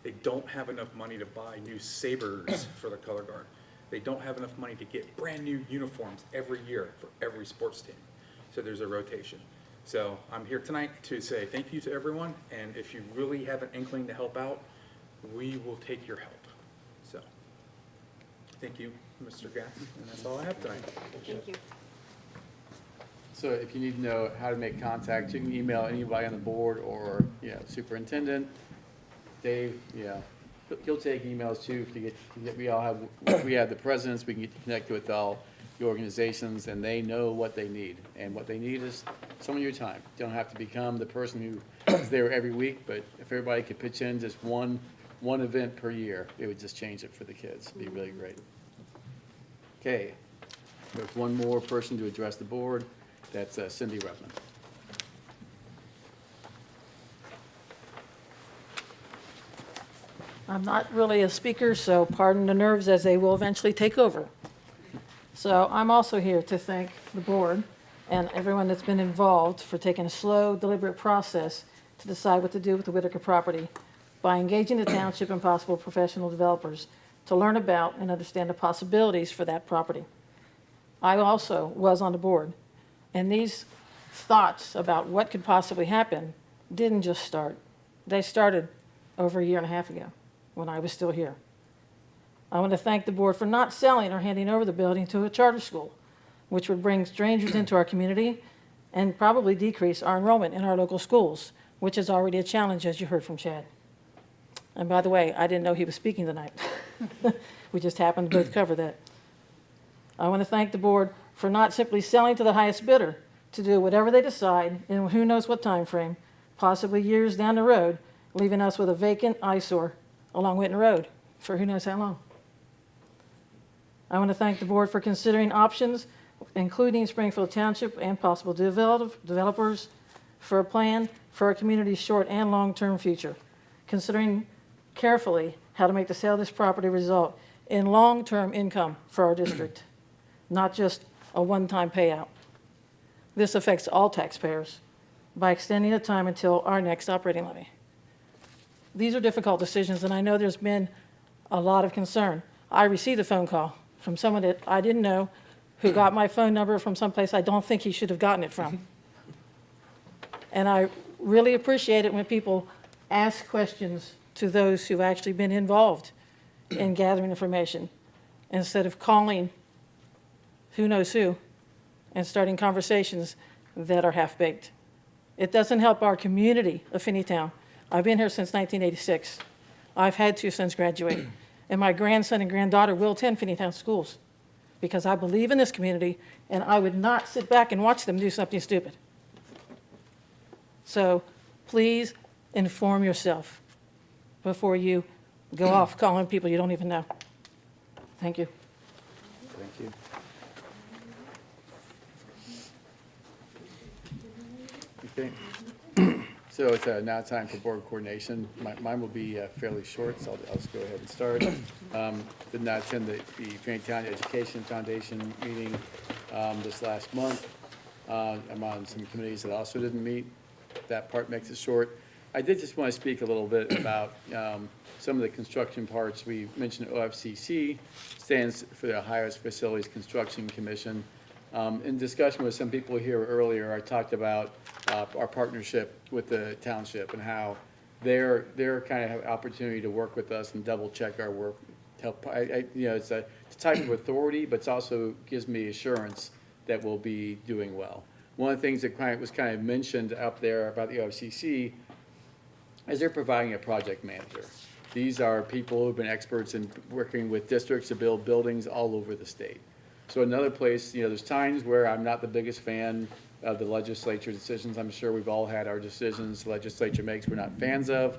They don't have enough money to buy new sabers for the color guard. They don't have enough money to get brand new uniforms every year for every sports team. So there's a rotation. So I'm here tonight to say thank you to everyone, and if you really have an inkling to help out, we will take your help. So thank you, Mr. Gass, and that's all I have tonight. Thank you. So if you need to know how to make contact, you can email anybody on the board or, superintendent, Dave, he'll take emails too. If you get, we have the presidents, we can get you connected with all the organizations, and they know what they need. And what they need is some of your time. You don't have to become the person who is there every week, but if everybody could pitch in just one event per year, it would just change it for the kids. It'd be really great. Okay, there's one more person to address the board. That's Cindy Revman. I'm not really a speaker, so pardon the nerves as they will eventually take over. So I'm also here to thank the board and everyone that's been involved for taking a slow, deliberate process to decide what to do with the Whitaker property by engaging the township and possible professional developers to learn about and understand the possibilities for that property. I also was on the board, and these thoughts about what could possibly happen didn't just start. They started over a year and a half ago when I was still here. I want to thank the board for not selling or handing over the building to a charter school, which would bring strangers into our community and probably decrease our enrollment in our local schools, which is already a challenge, as you heard from Chad. And by the way, I didn't know he was speaking tonight. We just happened to both cover that. I want to thank the board for not simply selling to the highest bidder to do whatever they decide in who knows what time frame, possibly years down the road, leaving us with a vacant eyesore along Whitten Road for who knows how long. I want to thank the board for considering options, including Springfield Township and possible developers, for a plan for our community's short and long-term future, considering carefully how to make the sale of this property result in long-term income for our district, not just a one-time payout. this affects all taxpayers by extending the time until our next operating levy. These are difficult decisions, and I know there's been a lot of concern. I received a phone call from someone that I didn't know who got my phone number from someplace I don't think he should have gotten it from. And I really appreciate it when people ask questions to those who've actually been involved in gathering information, instead of calling who knows who and starting conversations that are half-baked. It doesn't help our community of Finneytown. I've been here since 1986. I've had 2 sons graduate, and my grandson and granddaughter will attend Finneytown schools because I believe in this community, and I would not sit back and watch them do something stupid. So please inform yourself before you go off calling people you don't even know. Thank you. Thank you. Okay. So it's now time for board coordination. Mine will be fairly short, so I'll just go ahead and start. Did not attend the Finneytown Education Foundation meeting this last month. I'm on some committees that also didn't meet. That part makes it short. I did just want to speak a little bit about some of the construction parts. We mentioned OFCC, stands for the Ohio Facilities Construction Commission. In discussion with some people here earlier, I talked about our partnership with the township and how they're kind of have opportunity to work with us and double check our work. Help, you know, it's a type of authority, but it also gives me assurance that we'll be doing well. One of the things that was kind of mentioned up there about the OFCC is they're providing a project manager. These are people who've been experts in working with districts to build buildings all over the state. So another place, you know, there's times where I'm not the biggest fan of the legislature decisions. I'm sure we've all had our decisions the legislature makes we're not fans of.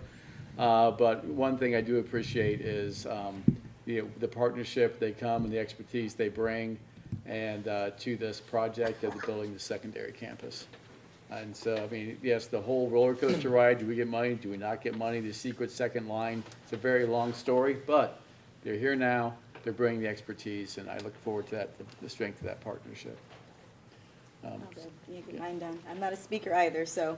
But one thing I do appreciate is the partnership they come and the expertise they bring and to this project of the building the secondary campus. And so, I mean, yes, the whole roller coaster ride, do we get money, do we not get money, the secret second line, it's a very long story, but they're here now, they're bringing the expertise, and I look forward to that, the strength of that partnership. You get mine done. I'm not a speaker either, so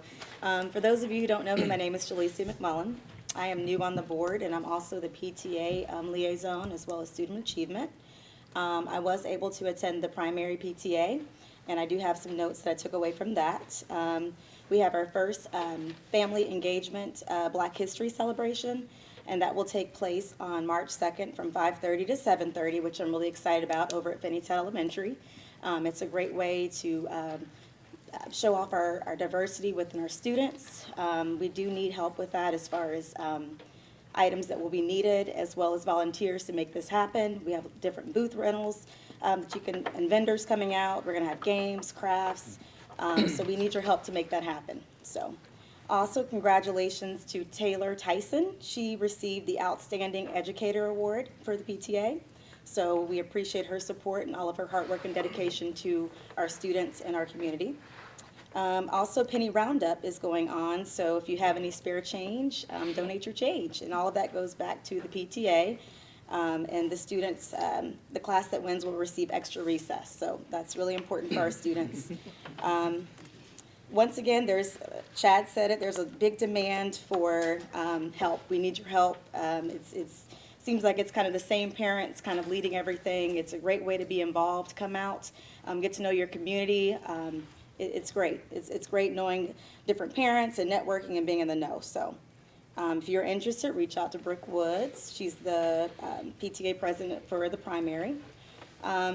for those of you who don't know me, my name is Jaleesa McMullen. I am new on the board, and I'm also the PTA liaison as well as student achievement. I was able to attend the primary PTA, and I do have some notes that I took away from that. We have our first family engagement Black History celebration, and that will take place on March 2nd from 5:30 to 7:30, which I'm really excited about over at Finneytown Elementary. It's a great way to show off our diversity within our students. We do need help with that as far as items that will be needed, as well as volunteers to make this happen. We have different booth rentals that you can, and vendors coming out. We're gonna have games, crafts, so we need your help to make that happen. So, also congratulations to Taylor Tyson. She received the Outstanding Educator Award for the PTA. So we appreciate her support and all of her hard work and dedication to our students and our community. Also, Penny Roundup is going on, so if you have any spare change, donate your change. And all of that goes back to the PTA. And the students, the class that wins will receive extra recess. So that's really important for our students. Once again, Chad said it, there's a big demand for help. We need your help. It's seems like it's kind of the same parents kind of leading everything. It's a great way to be involved. Come out, get to know your community. It's great. It's great knowing different parents and networking and being in the know. So if you're interested, reach out to Brooke Woods. She's the PTA president for the primary.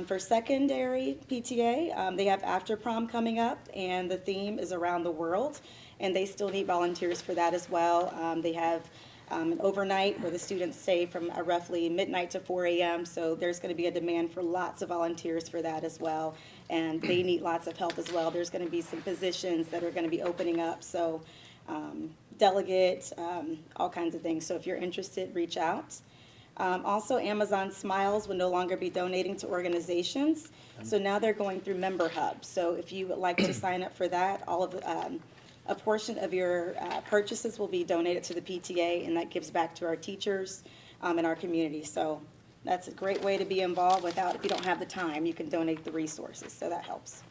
For secondary PTA, they have after prom coming up, and the theme is around the world, and they still need volunteers for that as well. They have an overnight where the students stay from roughly midnight to 4 a.m. So there's going to be a demand for lots of volunteers for that as well. And they need lots of help as well. There's going to be some positions that are going to be opening up. So delegate, all kinds of things. So if you're interested, reach out. Also, Amazon Smiles will no longer be donating to organizations. So now they're going through Member Hub. So if you would like to sign up for that, all of a portion of your purchases will be donated to the PTA, and that gives back to our teachers and our community. So that's a great way to be involved without, if you don't have the time, you can donate the resources, so that helps.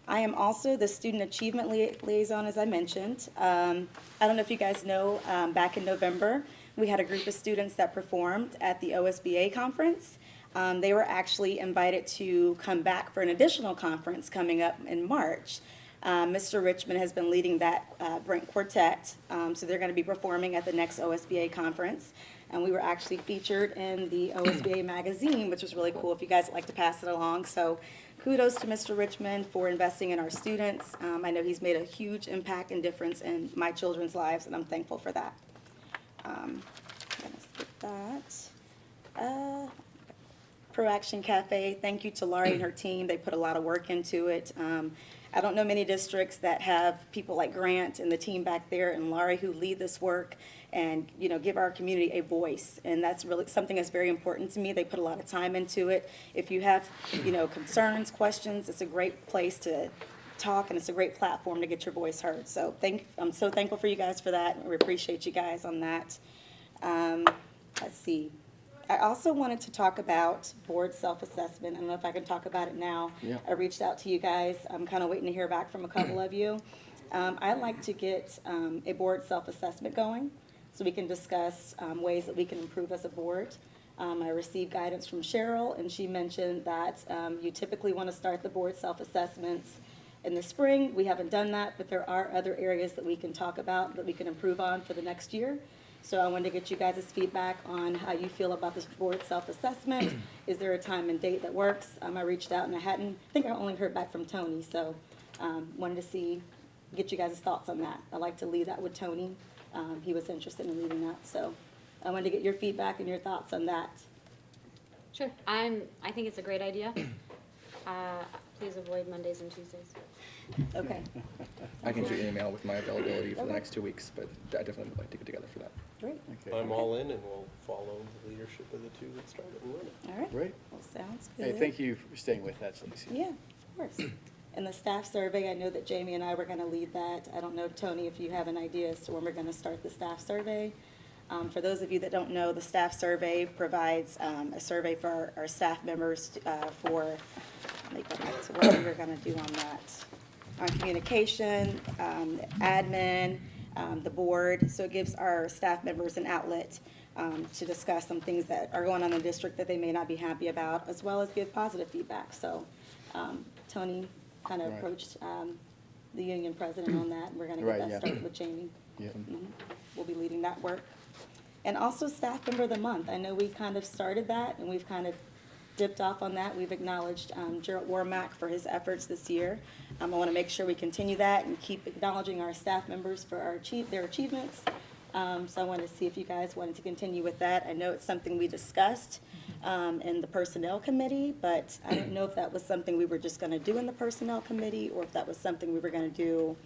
I am also the Student Achievement Liaison, as I mentioned. I don't know if you guys know, back in November, we had a group of students that performed at the OSBA conference. They were actually invited to come back for an additional conference coming up in March. Mr. Richmond has been leading that Brent Quartet, so they're going to be performing at the next OSBA conference. And we were actually featured in the OSBA magazine, which was really cool if you guys would like to pass it along. So kudos to Mr. Richmond for investing in our students. I know he's made a huge impact and difference in my children's lives, and I'm thankful for that. I'm going to skip that. Pro Action Cafe, thank you to Laurie and her team. They put a lot of work into it. I don't know many districts that have people like Grant and the team back there and Laurie who lead this work and, you know, give our community a voice. And that's really something that's very important to me. They put a lot of time into it. If you have, you know, concerns, questions, it's a great place to talk and it's a great platform to get your voice heard. So I'm so thankful for you guys for that. We appreciate you guys on that. Let's see. I also wanted to talk about board self-assessment. I don't know if I can talk about it now. Yeah. I reached out to you guys. I'm kind of waiting to hear back from a couple of you. I'd like to get a board self-assessment going so we can discuss ways that we can improve as a board. I received guidance from Cheryl, and she mentioned that you typically want to start the board self-assessments in the spring. We haven't done that, but there are other areas that we can talk about that we can improve on for the next year. So I wanted to get you guys' feedback on how you feel about this board self-assessment. Is there a time and date that works? I reached out and I think I only heard back from Tony, so wanted to get you guys' thoughts on that. I'd like to leave that with Tony. He was interested in leading that, so I wanted to get your feedback and your thoughts on that. Sure. I think it's a great idea. Please avoid Mondays and Tuesdays. Okay, I can shoot you an email with my availability for the next 2 weeks, but I definitely would like to get together for that. great. Okay. I'm all in, and we'll follow the leadership of the two that started and run it. All right. Great. Well, sounds good. Hey, thank you for staying with that, Lacey. Yeah, of course. And the staff survey, I know that Jamie and I were going to lead that. I don't know, Tony, if you have an idea as to when we're going to start the staff survey. For those of you that don't know, the staff survey provides a survey for our staff members let me go back to what we were going to do on that. On communication, admin, the board. So it gives our staff members an outlet to discuss some things that are going on in the district that they may not be happy about, as well as give positive feedback. So Tony kind of Right. approached the union president on that, and we're going to get Right, that yeah. started with Jamie. Yeah. We'll be leading that work. And also Staff Member of the Month. I know we kind of started that, and we've kind of dipped off on that. We've acknowledged Gerald Warmack for his efforts this year. I want to make sure we continue that and keep acknowledging our staff members for their achievements. So I wanted to see if you guys wanted to continue with that. I know it's something we discussed in the Personnel Committee, but I didn't know if that was something we were just going to do in the Personnel Committee or if that was something we were going to do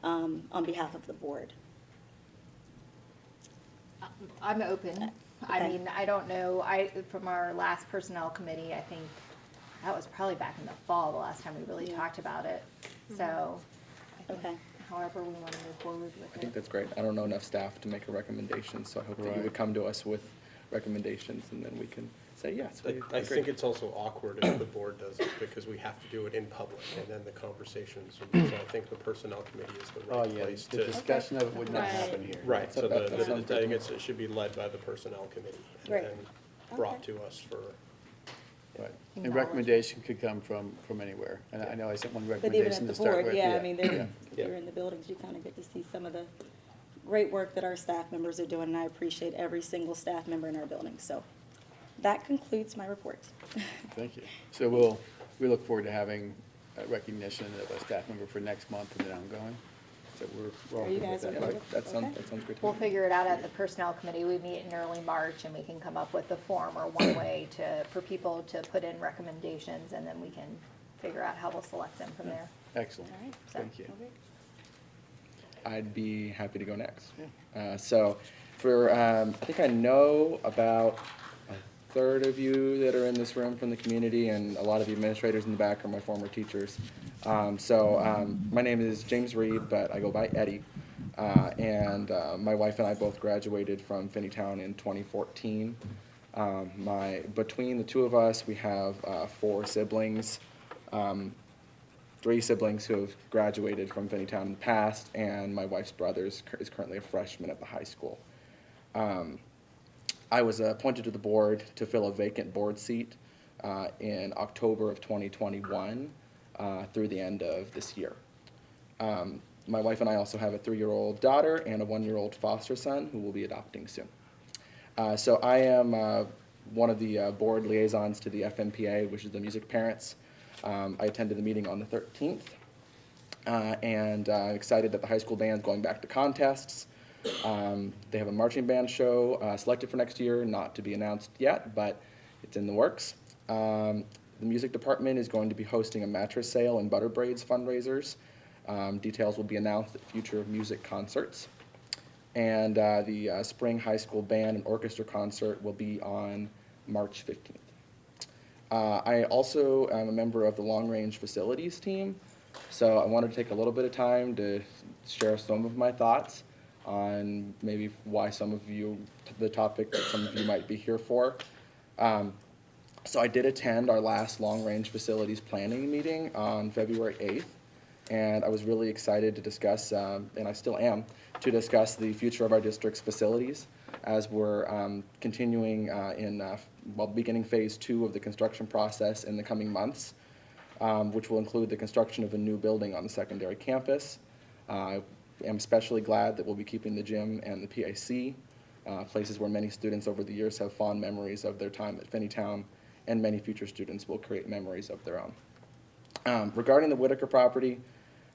on behalf of the board. I'm open. I Okay. mean, I don't know, from our last personnel committee, I think that was probably back in the fall, the last time we really Yeah. talked about it. So, I think Okay. however we want to move forward with I think it. that's great. I don't know enough staff to make a recommendation, so I hope that you Right. would come to us with recommendations, and then we can say, yes, we I agree. think it's also awkward if the board does it, because we have to do it in public, and then the conversations, so I think the personnel committee is the Oh, right yeah, place the to. discussion of it would not Right. happen here. Right, so That sounds I good. think it should be led by the personnel committee, Right. and then brought to us for, Right. And Acknowledge. recommendation could come from anywhere. And I know I sent one But even recommendation at to the start board, with. yeah, I mean, if Yeah. you're in the buildings, you kind of get to see some of the great work that our staff members are doing, and I appreciate every single staff member in our building. So that concludes my report. Thank you. So we look forward to having recognition of a staff member for next month and then ongoing. So we're all Are you good with guys that. okay? Yeah, that sounds great to me. We'll figure it out at the personnel committee. We meet in early March, and we can come up with a form or one way for people to put in recommendations, and then we can figure out how we'll select them from there. Excellent. All right. Thank you. Okay. I'd be happy to go next. Yeah. So I think I know about a third of you that are in this room from the community, and a lot of the administrators in the back are my former teachers. My name is James Reed, but I go by Eddie. My wife and I both graduated from Finneytown in 2014. Between the two of us, we have 4 siblings. 3 siblings who have graduated from Finneytown in the past, and my wife's brother is currently a freshman at the high school. I was appointed to the board to fill a vacant board seat in October of 2021 through the end of this year. My wife and I also have a 3-year-old daughter and a 1-year-old foster son who will be adopting soon. So I am one of the board liaisons to the FMPA, which is the Music Parents. I attended the meeting on the 13th, and I'm excited that the high school band's going back to contests. They have a marching band show selected for next year, not to be announced yet, but it's in the works. The music department is going to be hosting a mattress sale and butter braids fundraisers. Details will be announced at future music concerts. And the spring high school band and orchestra concert will be on March 15th. I also am a member of the Long Range Facilities team, so I wanted to take a little bit of time to share some of my thoughts on maybe why some of you, the topic that some of you might be here for. So I did attend our last Long Range Facilities Planning meeting on February 8th, and I was really excited to discuss, and I still am, to discuss the future of our district's facilities as we're continuing beginning phase 2 of the construction process in the coming months, which will include the construction of a new building on the secondary campus. I am especially glad that we'll be keeping the gym and the PAC, places where many students over the years have fond memories of their time at Finneytown, and many future students will create memories of their own. Regarding the Whitaker property,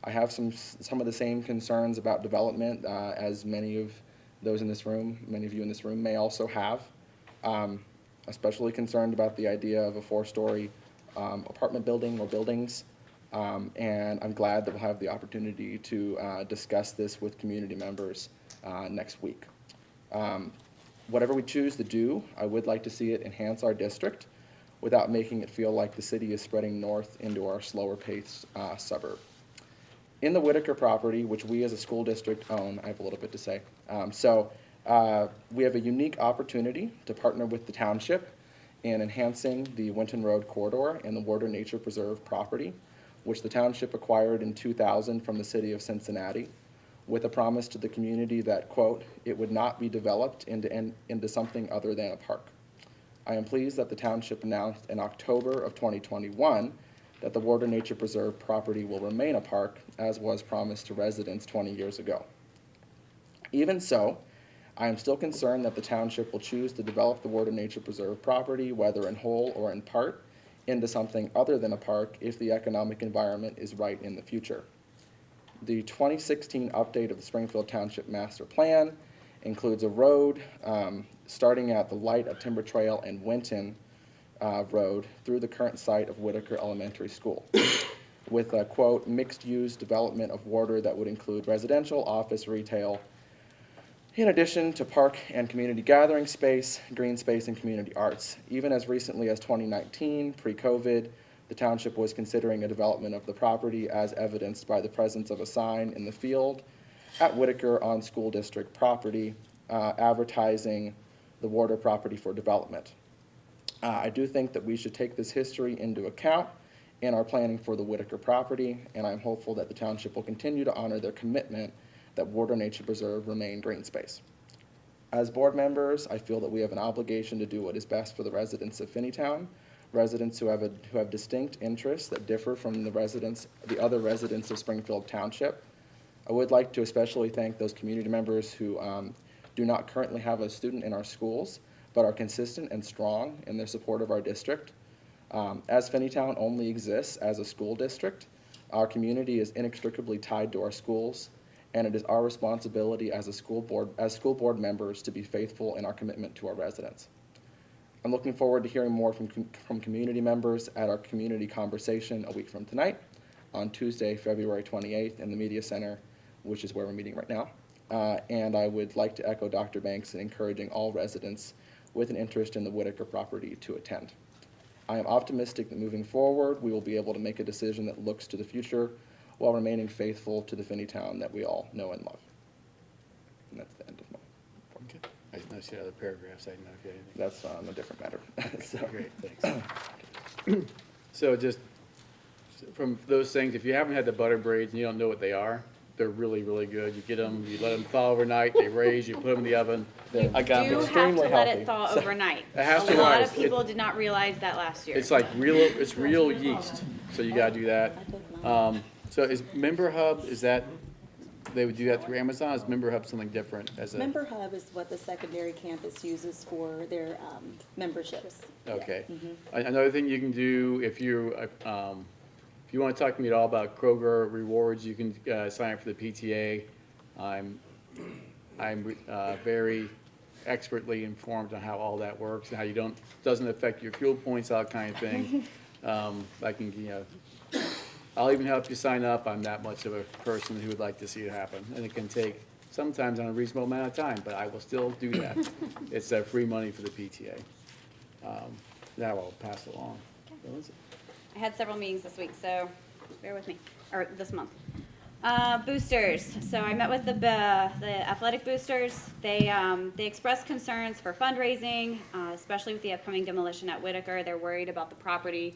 I have some of the same concerns about development as many of those in this room, many of you in this room may also have. Especially concerned about the idea of a 4-story apartment building or buildings. And I'm glad that we'll have the opportunity to discuss this with community members next week. Whatever we choose to do, I would like to see it enhance our district without making it feel like the city is spreading north into our slower paced suburb. In the Whitaker property, which we as a school district own, I have a little bit to say. We have a unique opportunity to partner with the township in enhancing the Winton Road corridor and the Warder Nature Preserve property, which the township acquired in 2000 from the city of Cincinnati, with a promise to the community that, quote, it would not be developed into something other than a park. I am pleased that the township announced in October of 2021 that the Warder Nature Preserve property will remain a park, as was promised to residents 20 years ago. Even so, I am still concerned that the township will choose to develop the Warder Nature Preserve property, whether in whole or in part, into something other than a park if the economic environment is right in the future. The 2016 update of the Springfield Township Master Plan includes a road starting at the light at Timber Trail and Winton Road through the current site of Whitaker Elementary School, with a, quote, mixed-use development of Warder that would include residential, office, retail, in addition to park and community gathering space, green space, and community arts. Even as recently as 2019, pre-COVID, the township was considering a development of the property as evidenced by the presence of a sign in the field at Whitaker on school district property, advertising the Warder property for development. I do think that we should take this history into account in our planning for the Whitaker property, and I'm hopeful that the township will continue to honor their commitment that Warder Nature Preserve remain green space. As board members, I feel that we have an obligation to do what is best for the residents of Finneytown, residents who have distinct interests that differ from the other residents of Springfield Township. I would like to especially thank those community members who do not currently have a student in our schools, but are consistent and strong in their support of our district. As Finneytown only exists as a school district, our community is inextricably tied to our schools, and it is our responsibility as school board members to be faithful in our commitment to our residents. I'm looking forward to hearing more from community members at our community conversation a week from tonight on Tuesday, February 28th in the Media Center, which is where we're meeting right now. And I would like to echo Dr. Banks in encouraging all residents with an interest in the Whitaker property to attend. I am optimistic that moving forward, we will be able to make a decision that looks to the future while remaining faithful to the Finneytown that we all know and love. And that's the end of my report. Okay. I didn't see other paragraphs. I didn't know if you had anything. That's a different matter. So. Great, thanks. So just from those things, if you haven't had the butter braids and you don't know what they are, they're really, really good. You get them, you let them thaw overnight, they raise, you put them in the oven. You I got do them. have to Extremely let healthy. it thaw So- overnight. It has to A lot rise. of people did not realize that last year. It's like it's real yeast, so you gotta do that. So is Member Hub, is that, they would do that through Amazon? Is Member Hub something different as a? Member Hub is what the secondary campus uses for their memberships. Okay. Another thing you can do, if you want to talk to me at all about Kroger rewards, you can sign up for the PTA. I'm very expertly informed on how all that works and how you doesn't affect your fuel points, that kind of thing. I can, I'll even help you sign up. I'm that much of a person who would like to see it happen. And it can take sometimes on a reasonable amount of time, but I will still do that. It's free money for the PTA. Now I'll pass along. Lindsay. I had several meetings this week, so bear with me, or this month. Boosters. So I met with the athletic boosters. They expressed concerns for fundraising, especially with the upcoming demolition at Whitaker. They're worried about the property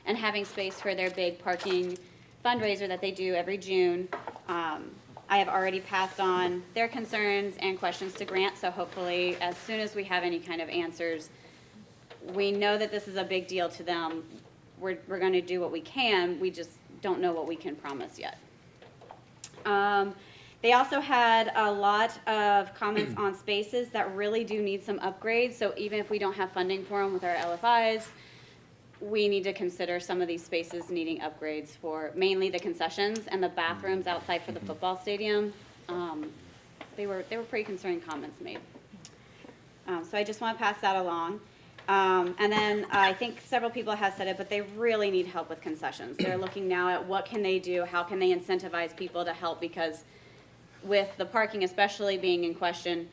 and having space for their big parking fundraiser that they do every June. I have already passed on their concerns and questions to Grant, so hopefully as soon as we have any kind of answers, we know that this is a big deal to them. We're going to do what we can. We just don't know what we can promise yet. They also had a lot of comments on spaces that really do need some upgrades. So even if we don't have funding for them with our LFIs, we need to consider some of these spaces needing upgrades for mainly the concessions and the bathrooms outside for the football stadium. They were pretty concerning comments made. So I just want to pass that along. And then I think several people have said it, but they really need help with concessions. They're looking now at what can they do, how can they incentivize people to help, because with the parking especially being in question,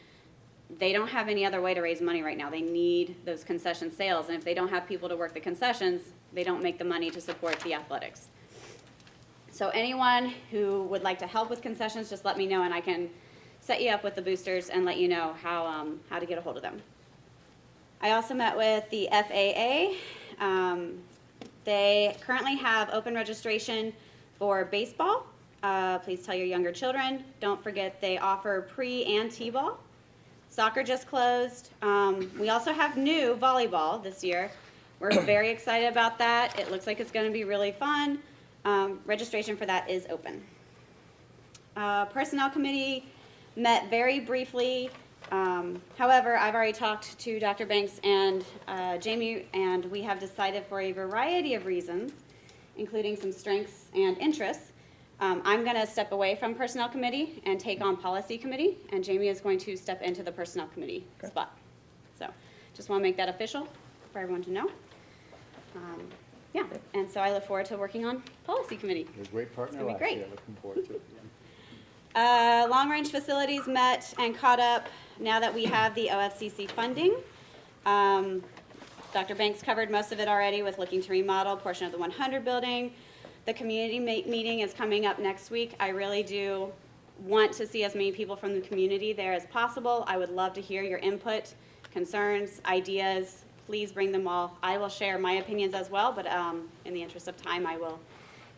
they don't have any other way to raise money right now. They need those concession sales, and if they don't have people to work the concessions, they don't make the money to support the athletics. So anyone who would like to help with concessions, just let me know, and I can set you up with the boosters and let you know how to get a hold of them. I also met with the FAA. They currently have open registration for baseball. Please tell your younger children. Don't forget they offer pre and T-ball. Soccer just closed. We also have new volleyball this year. We're very excited about that. It looks like it's going to be really fun. Registration for that is open. Personnel committee met very briefly. However, I've already talked to Dr. Banks and Jamie, and we have decided for a variety of reasons, including some strengths and interests, I'm going to step away from Personnel Committee and take on Policy Committee, and Jamie is going to step into the Personnel Committee spot. So just want to make that official for everyone to know. Yeah, and so I look forward to working on Policy Committee. You're a great partner It's gonna be last great. year. Looking forward to it again. Long-range facilities met and caught up now that we have the OFCC funding. Dr. Banks covered most of it already with looking to remodel a portion of the 100 building. The community meeting is coming up next week. I really do want to see as many people from the community there as possible. I would love to hear your input, concerns, ideas. Please bring them all. I will share my opinions as well, but in the interest of time, I will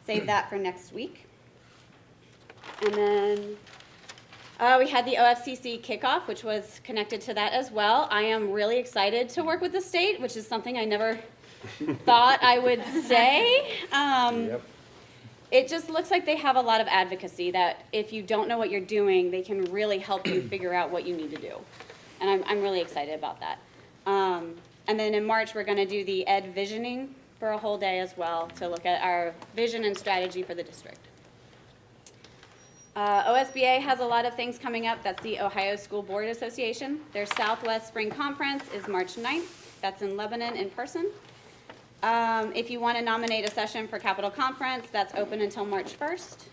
save that for next week. And then we had the OFCC kickoff, which was connected to that as well. I am really excited to work with the state, which is something I never thought I would say. Yep. It just looks like they have a lot of advocacy that if you don't know what you're doing, they can really help you figure out what you need to do. And I'm really excited about that. And then in March, we're going to do the Ed Visioning for a whole day as well to look at our vision and strategy for the district. OSBA has a lot of things coming up. That's the Ohio School Board Association. Their Southwest Spring Conference is March 9th. That's in Lebanon in person. If you want to nominate a session for Capitol Conference, that's open until March 1st.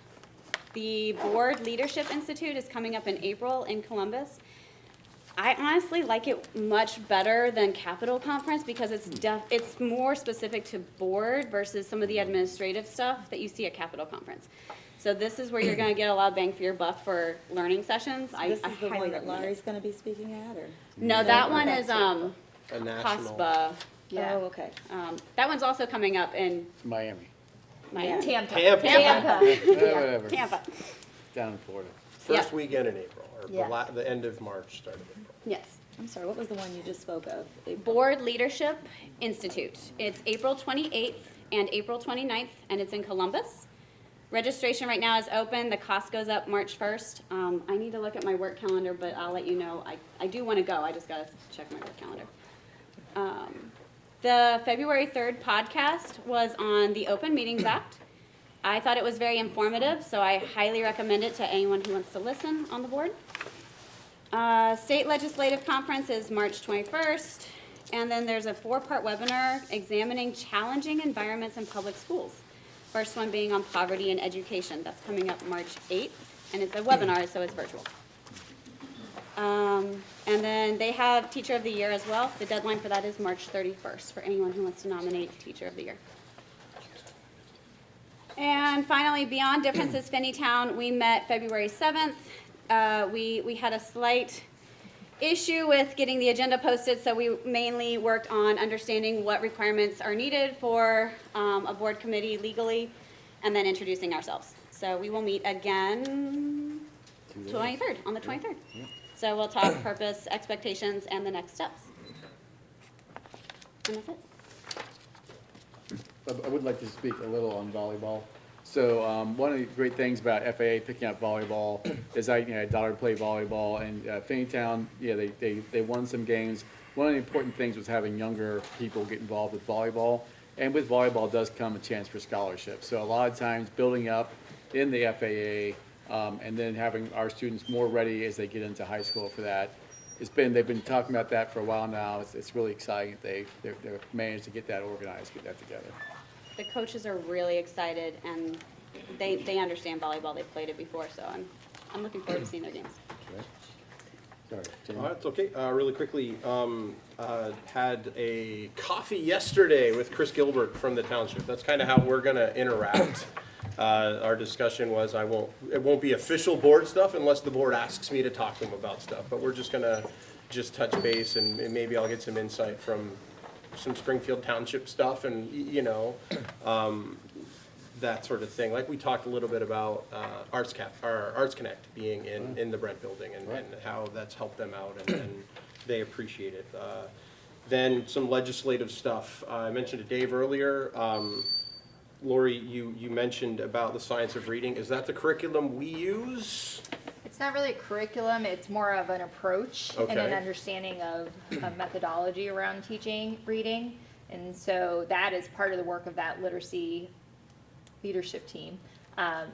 The Board Leadership Institute is coming up in April in Columbus. I honestly like it much better than Capitol Conference because it's more specific to board versus some of the administrative stuff that you see at Capitol Conference. So this is where you're going to get a lot of bang for your buck for learning sessions. This is the highly one that recommend it. Larry's going to be speaking at, or? No, that one is A national. COSPA. Yeah. Oh, okay. That one's also coming up in Miami. Tampa. Tampa. Yeah, whatever. Tampa. Down in Florida. First Yeah. weekend in April, or Yeah. the end of March, start of April. Yes. I'm sorry, what was the one you just spoke of? Board Leadership Institute. It's April 28th and April 29th, and it's in Columbus. Registration right now is open. The cost goes up March 1st. I need to look at my work calendar, but I'll let you know. I do want to go. I just got to check my work calendar. The February 3rd podcast was on the Open Meetings Act. I thought it was very informative, so I highly recommend it to anyone who wants to listen on the board. State Legislative Conference is March 21st, and then there's a 4-part webinar examining challenging environments in public schools. First one being on poverty and education. That's coming up March 8th, and it's a webinar, so it's virtual. And then they have Teacher of the Year as well. The deadline for that is March 31st for anyone who wants to nominate Teacher of the Year. And finally, Beyond Differences Finneytown, we met February 7th. We had a slight issue with getting the agenda posted, so we mainly worked on understanding what requirements are needed for a board committee legally, and then introducing ourselves. So we will meet again 23rd, on the 23rd. So we'll talk purpose, expectations, and the next steps. And that's it. I would like to speak a little on volleyball. So one of the great things about FAA picking up volleyball is I had a daughter play volleyball, and Finneytown, yeah, they won some games. One of the important things was having younger people get involved with volleyball, and with volleyball does come a chance for scholarship. So a lot of times building up in the FAA and then having our students more ready as they get into high school for that. They've been talking about that for a while now. It's really exciting that they've managed to get that organized, get that together. The coaches are really excited, and they understand volleyball. They've played it before, so I'm looking forward to seeing their games. Sorry, Jimmy. That's okay. Really quickly, had a coffee yesterday with Chris Gilbert from the township. That's kind of how we're going to interact. Our discussion was it won't be official board stuff unless the board asks me to talk to them about stuff. But we're just going to touch base, and maybe I'll get some insight from some Springfield Township stuff, and that sort of thing. Like we talked a little bit about Arts Connect being in the Brent building, and how that's helped them out, and they appreciate it. Then some legislative stuff. I mentioned to Dave earlier. Lori, you mentioned about the science of reading. Is that the curriculum we use? It's not really a curriculum, it's more of an approach and an Okay. understanding of a methodology around teaching reading. And so that is part of the work of that literacy leadership team,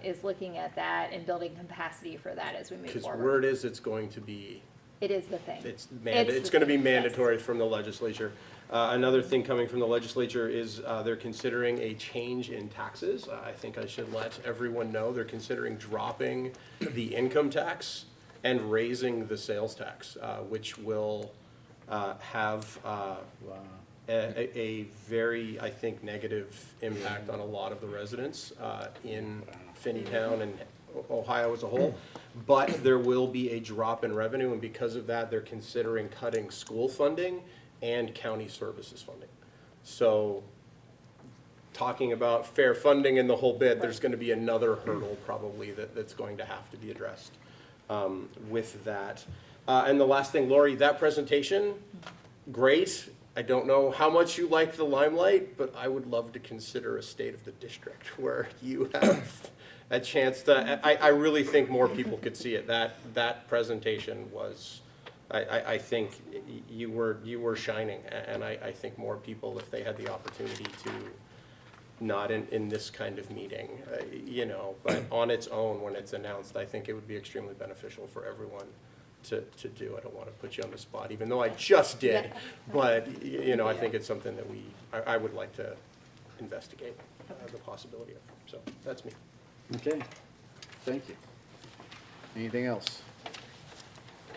is looking at that and building capacity for that as we move Because forward. word is it's going to be, It is the thing. it's the going to be thing, yes. mandatory from the legislature. Another thing coming from the legislature is they're considering a change in taxes. I think I should let everyone know they're considering dropping the income tax and raising the sales tax, which will have a very, I think, negative impact on a lot of the residents in Finneytown and Ohio as a whole. But there will be a drop in revenue, and because of that, they're considering cutting school funding and county services funding. So talking about fair funding and the whole bit, there's going to be another hurdle probably that's going to have to be addressed with that. And the last thing, Lori, that presentation, great. I don't know how much you like the limelight, but I would love to consider a state of the district where you have a chance to, I really think more people could see it. That presentation was, I think you were shining, and I think more people, if they had the opportunity to, not in this kind of meeting, but on its own when it's announced, I think it would be extremely beneficial for everyone to do. I don't want to put you on the spot, even though I just did, but I think it's something that I would like to investigate the possibility of. So that's me. Okay, thank you. Anything else?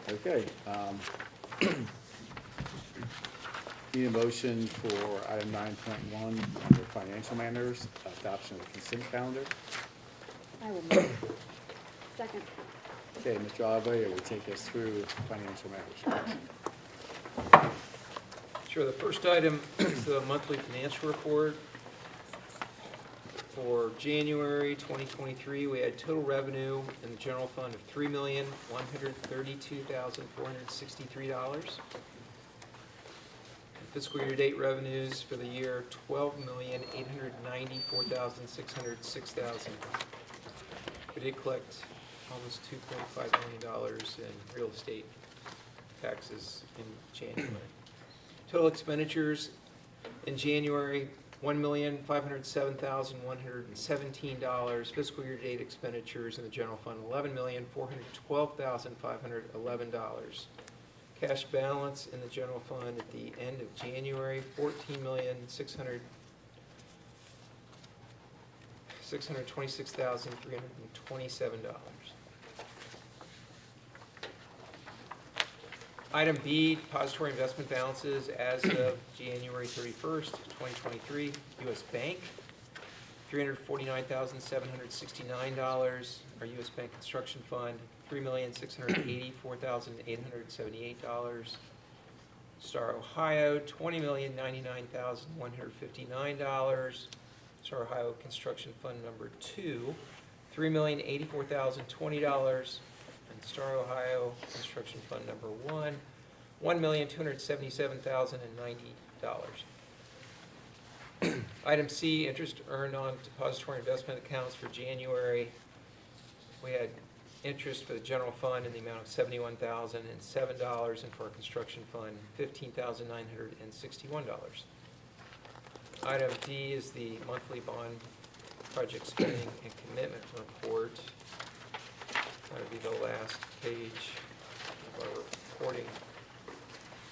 Okay. Need a motion for item 9.1 under financial matters, adoption of the consent calendar. I will move. Second. Okay, Mr. Oliver will take us through financial matters. Sure, the first item is the monthly financial report for January 2023, we had total revenue in the general fund of $3,132,463. Fiscal year-to-date revenues for the year, $12,894,606. We did collect almost $2.5 million in real estate taxes in January. Total expenditures in January, $1,507,117. Fiscal year-to-date expenditures in the general fund, $11,412,511. Cash balance in the general fund at the end of January, $14,626,327. Item B, depository investment balances as of January 31st, 2023. U.S. Bank, $349,769. Our U.S. Bank Construction Fund, $3,684,878. Star Ohio, $20,099,159. Star Ohio Construction Fund number 2, $3,084,020. And Star Ohio Construction Fund number 1, $1,277,090. Item C, interest earned on depository investment accounts for January. We had interest for the general fund in the amount of $71,007, and for our construction fund, $15,961. Item D is the monthly bond project spending and commitment report. That would be the last page of our reporting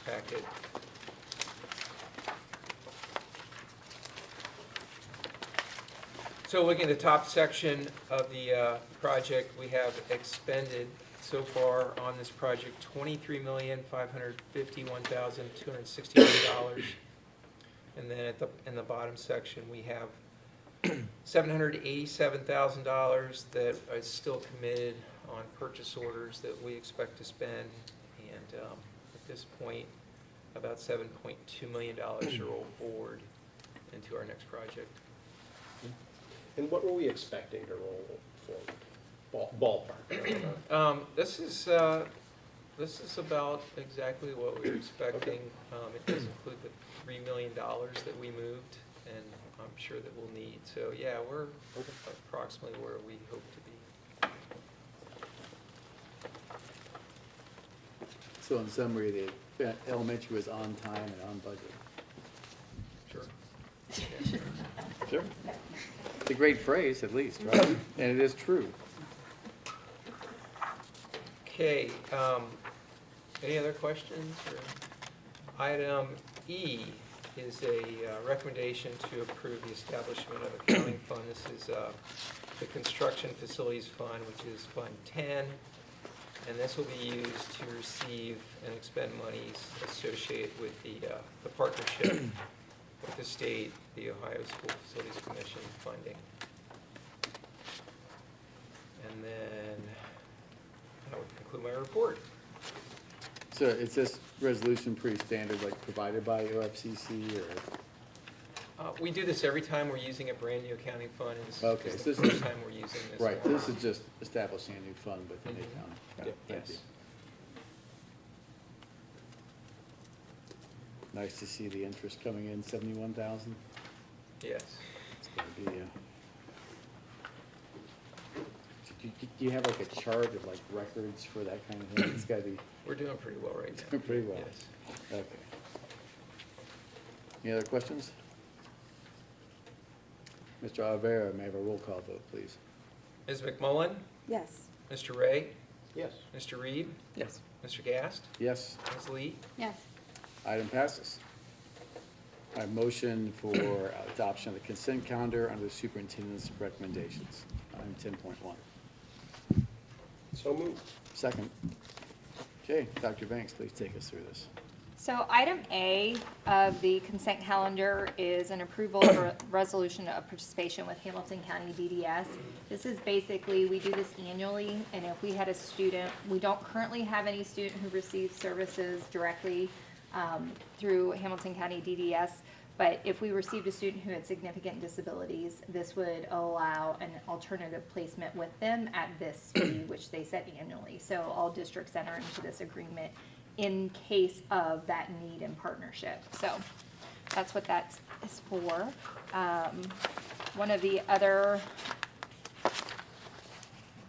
packet. So looking at the top section of the project, we have expended so far on this project $23,551,261. And then in the bottom section, we have $787,000 that is still committed on purchase orders that we expect to spend. And at this point, about $7.2 million to roll forward into our next project. And what were we expecting to roll forward? Ballpark. This is about exactly what we were expecting. It does include the $3 million that we moved, and I'm sure that we'll need. So yeah, we're approximately where we hope to be. So in summary, the elementary was on time and on budget. Sure. Sure. It's a great phrase, at least, right? And it is true. Okay, any other questions? Or item E is a recommendation to approve the establishment of accounting fund. This is the Construction Facilities Fund, which is Fund 10. And this will be used to receive and expend monies associated with the partnership with the state, the Ohio School Facilities Commission funding. And then that would conclude my report. So is this resolution pretty standard, like provided by OFCC, or? We do this every time we're using a brand-new accounting fund, and this Okay, is so the this first is- time we're using this. Right, one. this is just establishing a new fund within the county. Got it. Thank Yes. you. Nice to see the interest coming in, 71,000. Yes. It's gonna be, do you have like a chart of like records for that kind of thing? It's gotta be We're doing pretty well right now. doing pretty well. Yes. Okay. Any other questions? Mr. Olivera, may I have a roll call vote, please? Ms. McMullen? Yes. Mr. Ray? Yes. Mr. Reed? Yes. Mr. Gast? Yes, Mm-hmm. Ms. Lee? Yes. item passes. I have motion for adoption of the consent calendar under the superintendent's recommendations. Item 10.1. So moved. Second. Okay, Dr. Banks, please take us through this. So item A of the consent calendar is an approval of a resolution of participation with Hamilton County DDS. This is basically, we do this annually, and if we had a student, we don't currently have any student who receives services directly through Hamilton County DDS, But if we received a student who had significant disabilities, this would allow an alternative placement with them at this fee, which they set annually. So all districts enter into this agreement in case of that need and partnership. So that's what that is for. One of the other,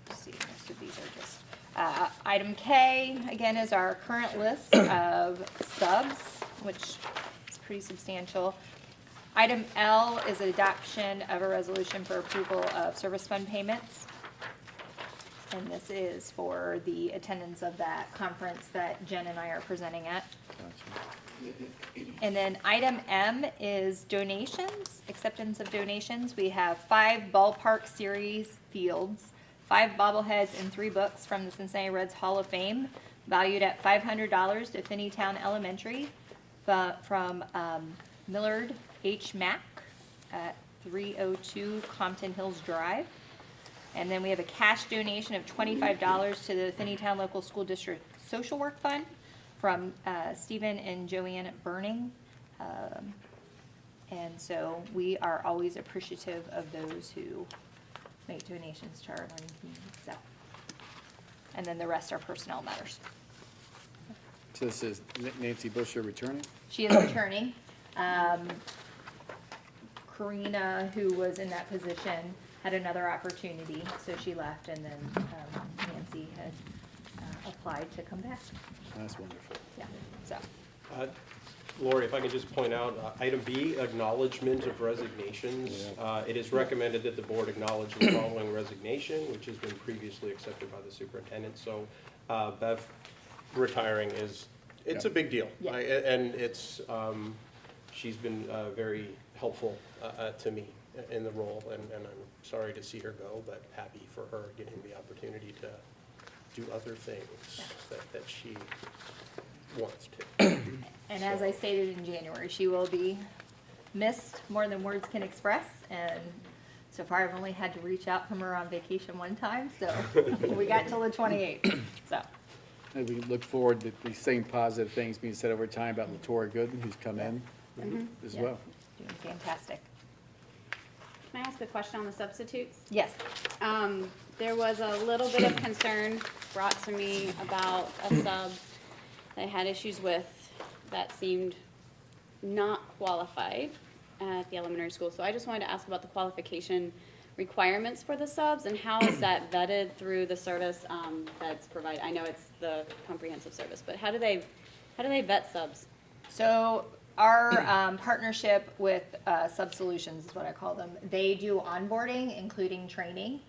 let's see, most of these are just, item K, again, is our current list of subs, which is pretty substantial. Item L is adoption of a resolution for approval of service fund payments. And this is for the attendance of that conference that Jen and I are presenting at. And then item M is donations, acceptance of donations. We have 5 ballpark series fields, 5 bobbleheads, and 3 books from the Cincinnati Reds Hall of Fame, valued at $500 to Finneytown Elementary, from Millard H. Mack at 302 Compton Hills Drive. And then we have a cash donation of $25 to the Finneytown Local School District Social Work Fund from Stephen and Joanne Burning. And so we are always appreciative of those who make donations to our learning community. So, and then the rest are personnel matters. So this is Nancy Busher returning? She is returning. Karina, who was in that position, had another opportunity, so she left, and then Nancy had applied to come back. That's wonderful. Yeah, so. Lori, if I could just point out, item B, acknowledgement of resignations. It is recommended that the board acknowledge the following resignation, which has been previously accepted by the superintendent. So Bev retiring it's a big deal. Yeah. And it's, she's been very helpful to me in the role, and I'm sorry to see her go, but happy for her getting the opportunity to do other things that she wants to. And as I stated in January, she will be missed more than words can express. And so far, I've only had to reach out from her on vacation one time, so we got till the 28th. So. And we look forward to these same positive things being said over time about LaTora Gooden, who's come in as Yeah, well. doing fantastic. Can I ask a question on the substitutes? Yes. There was a little bit of concern brought to me about a sub that I had issues with that seemed not qualified at the elementary school. So I just wanted to ask about the qualification requirements for the subs, and how is that vetted through the service that's provided? I know it's the comprehensive service, but how do they vet subs? So our partnership with Sub Solutions is what I call them. They do onboarding, including training.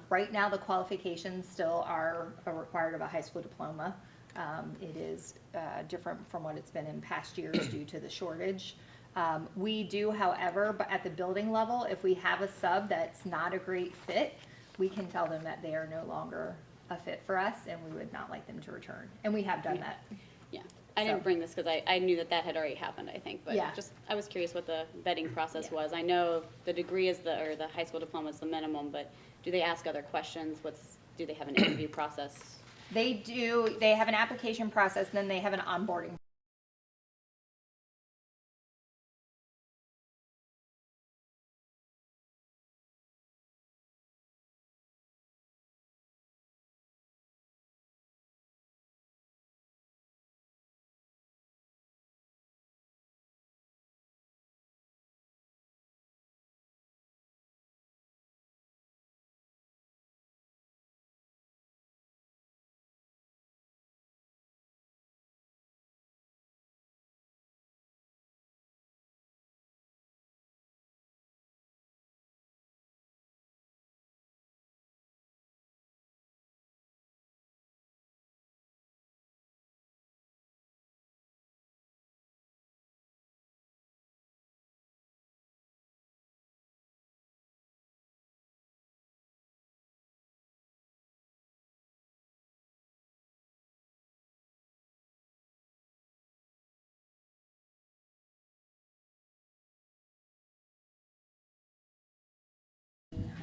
Right now, the qualifications still are required of a high school diploma. It is different from what it's been in past years due to the shortage. We do, however, but at the building level, if we have a sub that's not a great fit, we can tell them that they are no longer a fit for us, and we would not like them to return. And we have done that. Yeah, I didn't bring this because I knew that had already happened, I think, but Yeah. I was curious what the vetting process Yeah. was. I know the degree is the high school diploma is the minimum, but do they ask other questions? Do they have an interview process? They do. They have an application process, and then they have an onboarding.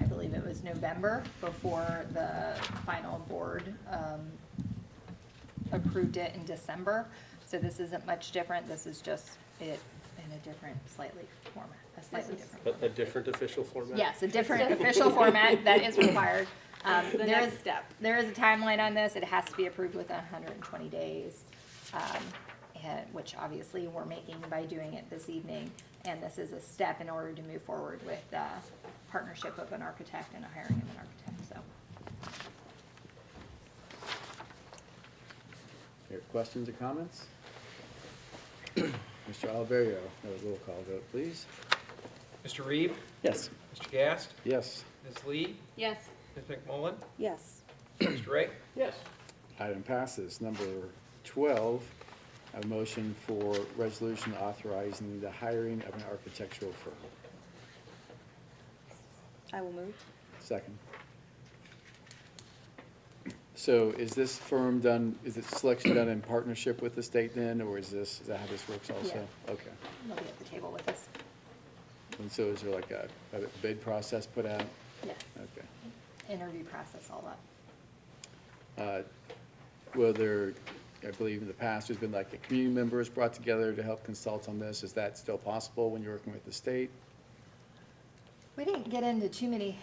I believe it was November before the final board approved it in December. So this isn't much different. This is just it in a different, slightly different. A different official format? Yes, a different official format that is required. The There next is, step. there is a timeline on this. It has to be approved within 120 days, which obviously we're making by doing it this evening. And this is a step in order to move forward with the partnership of an architect and hiring of an architect, so. Any questions or comments? Mr. Oliverio, a roll call vote, please. Mr. Reed, Yes. Mr. Gast, Yes. Ms. Lee, Yes. Ms. McMullen, Yes. Mr. Ray. Yes. Item passes. Number 12, a motion for resolution authorizing the hiring of an architectural firm. I will move. Second. So is this firm done, is it selection done in partnership with the state then, or is that how this works also? Okay. They'll be at the table with us. And so is there like a bid process put out? Yes. Okay. Interview process, all that. Well, I believe in the past, there's been like a community members brought together to help consult on this. Is that still possible when you're working with the state? We didn't get into too many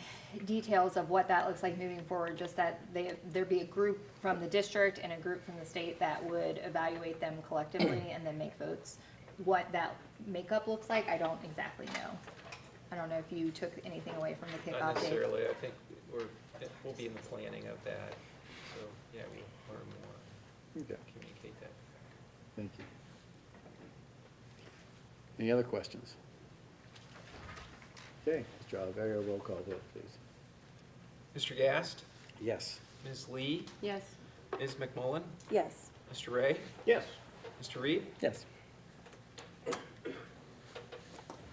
details of what that looks like moving forward, just that there'd be a group from the district and a group from the state that would evaluate them collectively and then make votes. What that makeup looks like, I don't exactly know. I don't know if you took anything away from the Not kickoff date. necessarily, I think we'll be in the planning of that, so, yeah, we'll learn more, Okay, communicate that. thank you. Any other questions? Okay, Mr. Oliverio, roll call vote, please. Mr. Gast, Yes. Ms. Lee, Yes. Ms. McMullen, Yes. Mr. Ray, Yes. Mr. Reed. Yes.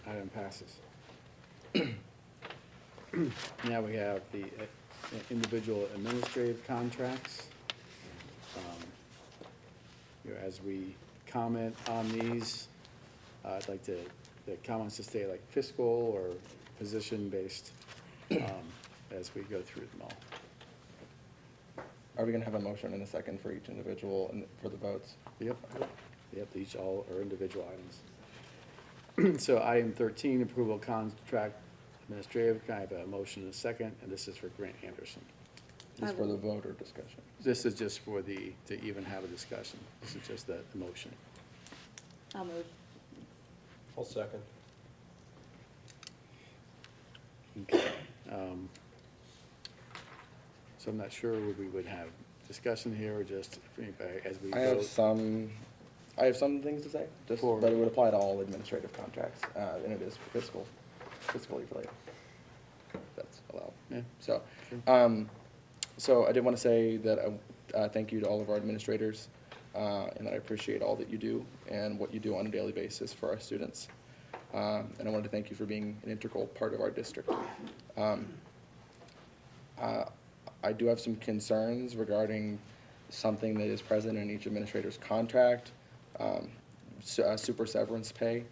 Item passes. Now we have the individual administrative contracts. As we comment on these, I'd like the comments to stay like fiscal or position-based as we go through them all. Are we gonna have a motion in a second for each individual and for the votes? Yep, these all are individual items. So item 13, approval of contract administrative, can I have a motion in a second? And this is for Grant Anderson. Just for the vote or discussion? This is just for to even have a discussion. This is just the motion. I'll move. I'll second. Okay. So I'm not sure we would have discussion here or just if anybody, as we I have go. I have some things to say, just, For- but it would apply to all administrative contracts, and it is fiscally related. If that's allowed. Yeah. So, Sure. So I did want to say that thank you to all of our administrators, and that I appreciate all that you do and what you do on a daily basis for our students. And I wanted to thank you for being an integral part of our district. I do have some concerns regarding something that is present in each administrator's contract, super severance pay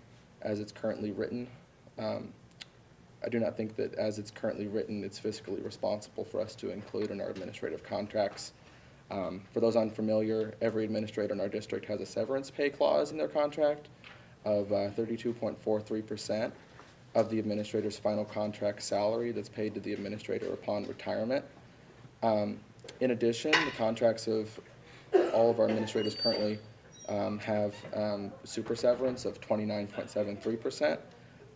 as it's currently written. I do not think that as it's currently written, it's fiscally responsible for us to include in our administrative contracts. For those unfamiliar, every administrator in our district has a severance pay clause in their contract of 32.43% of the administrator's final contract salary that's paid to the administrator upon retirement. In addition, the contracts of all of our administrators currently have super severance of 29.73%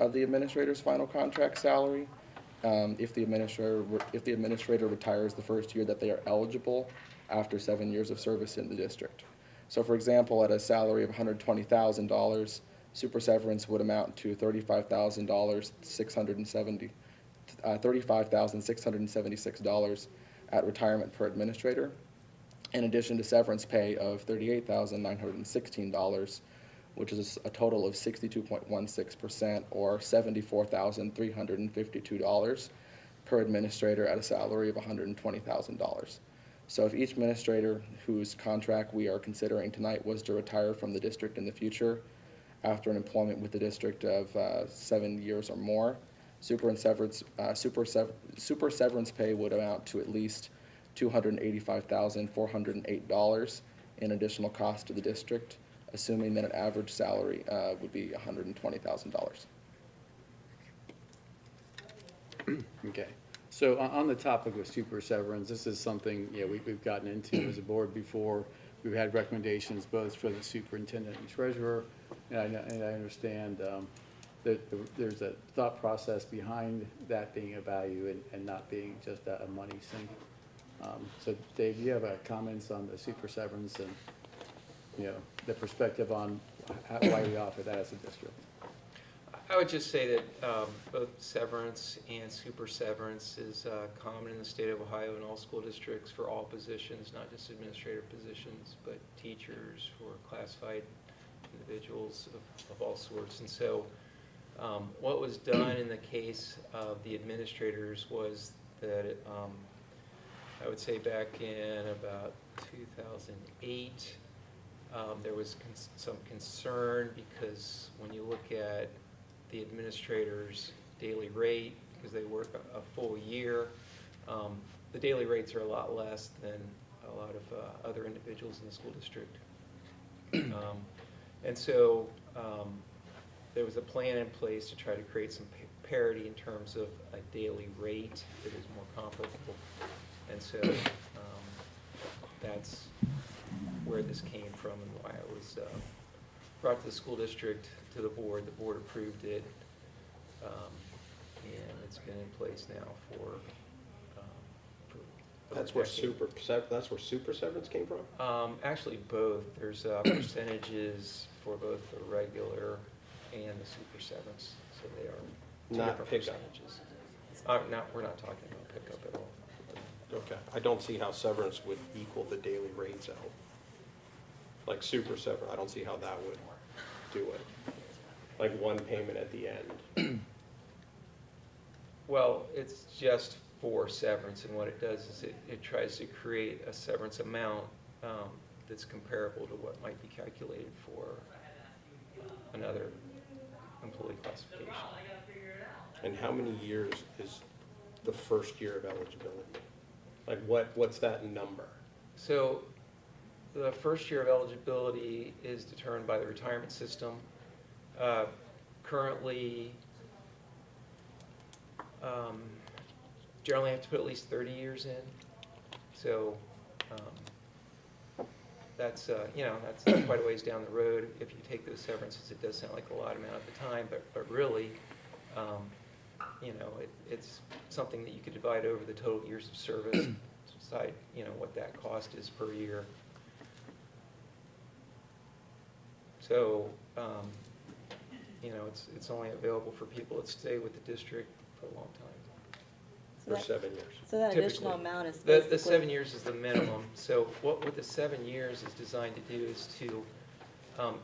of the administrator's final contract salary. If the administrator retires the first year that they are eligible after 7 years of service in the district. So for example, at a salary of $120,000, super severance would amount to $35,676 at retirement per administrator, in addition to severance pay of $38,916, which is a total of 62.16% or $74,352 per administrator at a salary of $120,000. So if each administrator whose contract we are considering tonight was to retire from the district in the future after an employment with the district of 7 years or more, super severance pay would amount to at least $285,408 in additional cost to the district, assuming that an average salary would be $120,000. Okay. So on the topic of super severance, this is something, we've gotten into as a board before. We've had recommendations both for the superintendent and treasurer, and I understand that there's a thought process behind that being a value and not being just a money sink. So Dave, do you have comments on the super severance and, the perspective on why we offer that as a district? I would just say that both severance and super severance is common in the state of Ohio in all school districts for all positions, not just administrative positions, but teachers, for classified individuals of all sorts. And so what was done in the case of the administrators was that I would say back in about 2008, there was some concern because when you look at the administrator's daily rate, because they work a full year, the daily rates are a lot less than a lot of other individuals in the school district. And so there was a plan in place to try to create some parity in terms of a daily rate that is more comparable. And so that's where this came from and why it was brought to the school district, to the board. The board approved it, and it's been in place now for That's where super severance came from? actually both. There's percentages for both the regular and the super severance, so they are two Not different pickup. percentages. We're not talking about pickup at all. Okay, I don't see how severance would equal the daily rates out. Like super severance, I don't see how that would do it. Like one payment at the end. Well, it's just for severance, and what it does is it tries to create a severance amount that's comparable to what might be calculated for another employee classification. And how many years is the first year of eligibility? Like what's that number? So the first year of eligibility is determined by the retirement system. Currently, generally have to put at least 30 years in. So that's quite a ways down the road. If you take those severances, it does sound like a lot amount at the time, but really, it's something that you could divide over the total years of service, decide, what that cost is per year. So, it's only available for people that stay with the district for a long time. So For that- 7 years. So that Typically. additional amount is The basically. 7 years is the minimum. So what the 7 years is designed to do is to,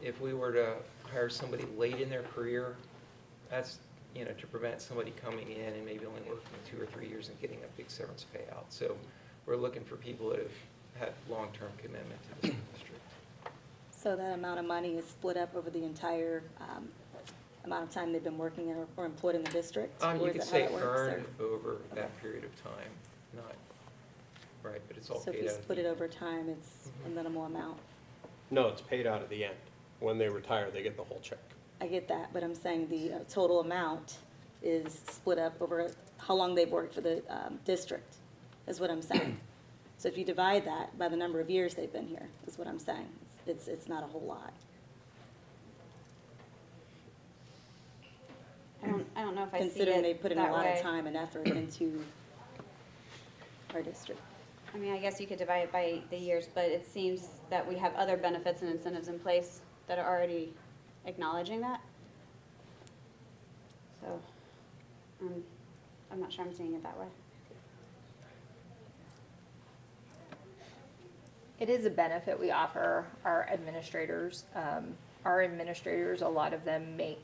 if we were to hire somebody late in their career, that's, to prevent somebody coming in and maybe only working 2 or 3 years and getting a big severance payout. So we're looking for people that have had long-term commitment to the school district. So that amount of money is split up over the entire amount of time they've been working in or employed in the district? You Or is could that how say that works, or- earned over that period of time, not, right, but it's all So if paid you out. at split the it end. over time, it's a minimal amount. No, it's paid out at the end. When they retire, they get the whole check. I get that, but I'm saying the total amount is split up over how long they've worked for the district, is what I'm saying. So if you divide that by the number of years they've been here, is what I'm saying. It's not a whole lot. I don't know if I see it Considering they put in a that lot of way. time and effort into our district. I mean, I guess you could divide it by the years, but it seems that we have other benefits and incentives in place that are already acknowledging that. So, I'm not sure I'm seeing it that way. It is a benefit we offer our administrators. Our administrators, a lot of them make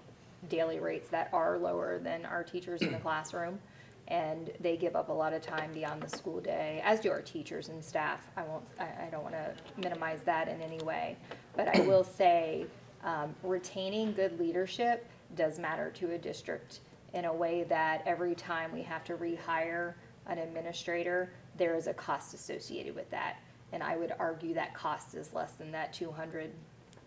daily rates that are lower than our teachers in the classroom, and they give up a lot of time beyond the school day, as do our teachers and staff. I don't want to minimize that in any way, but I will say retaining good leadership does matter to a district in a way that every time we have to rehire an administrator, there is a cost associated with that. And I would argue that cost is less than that $200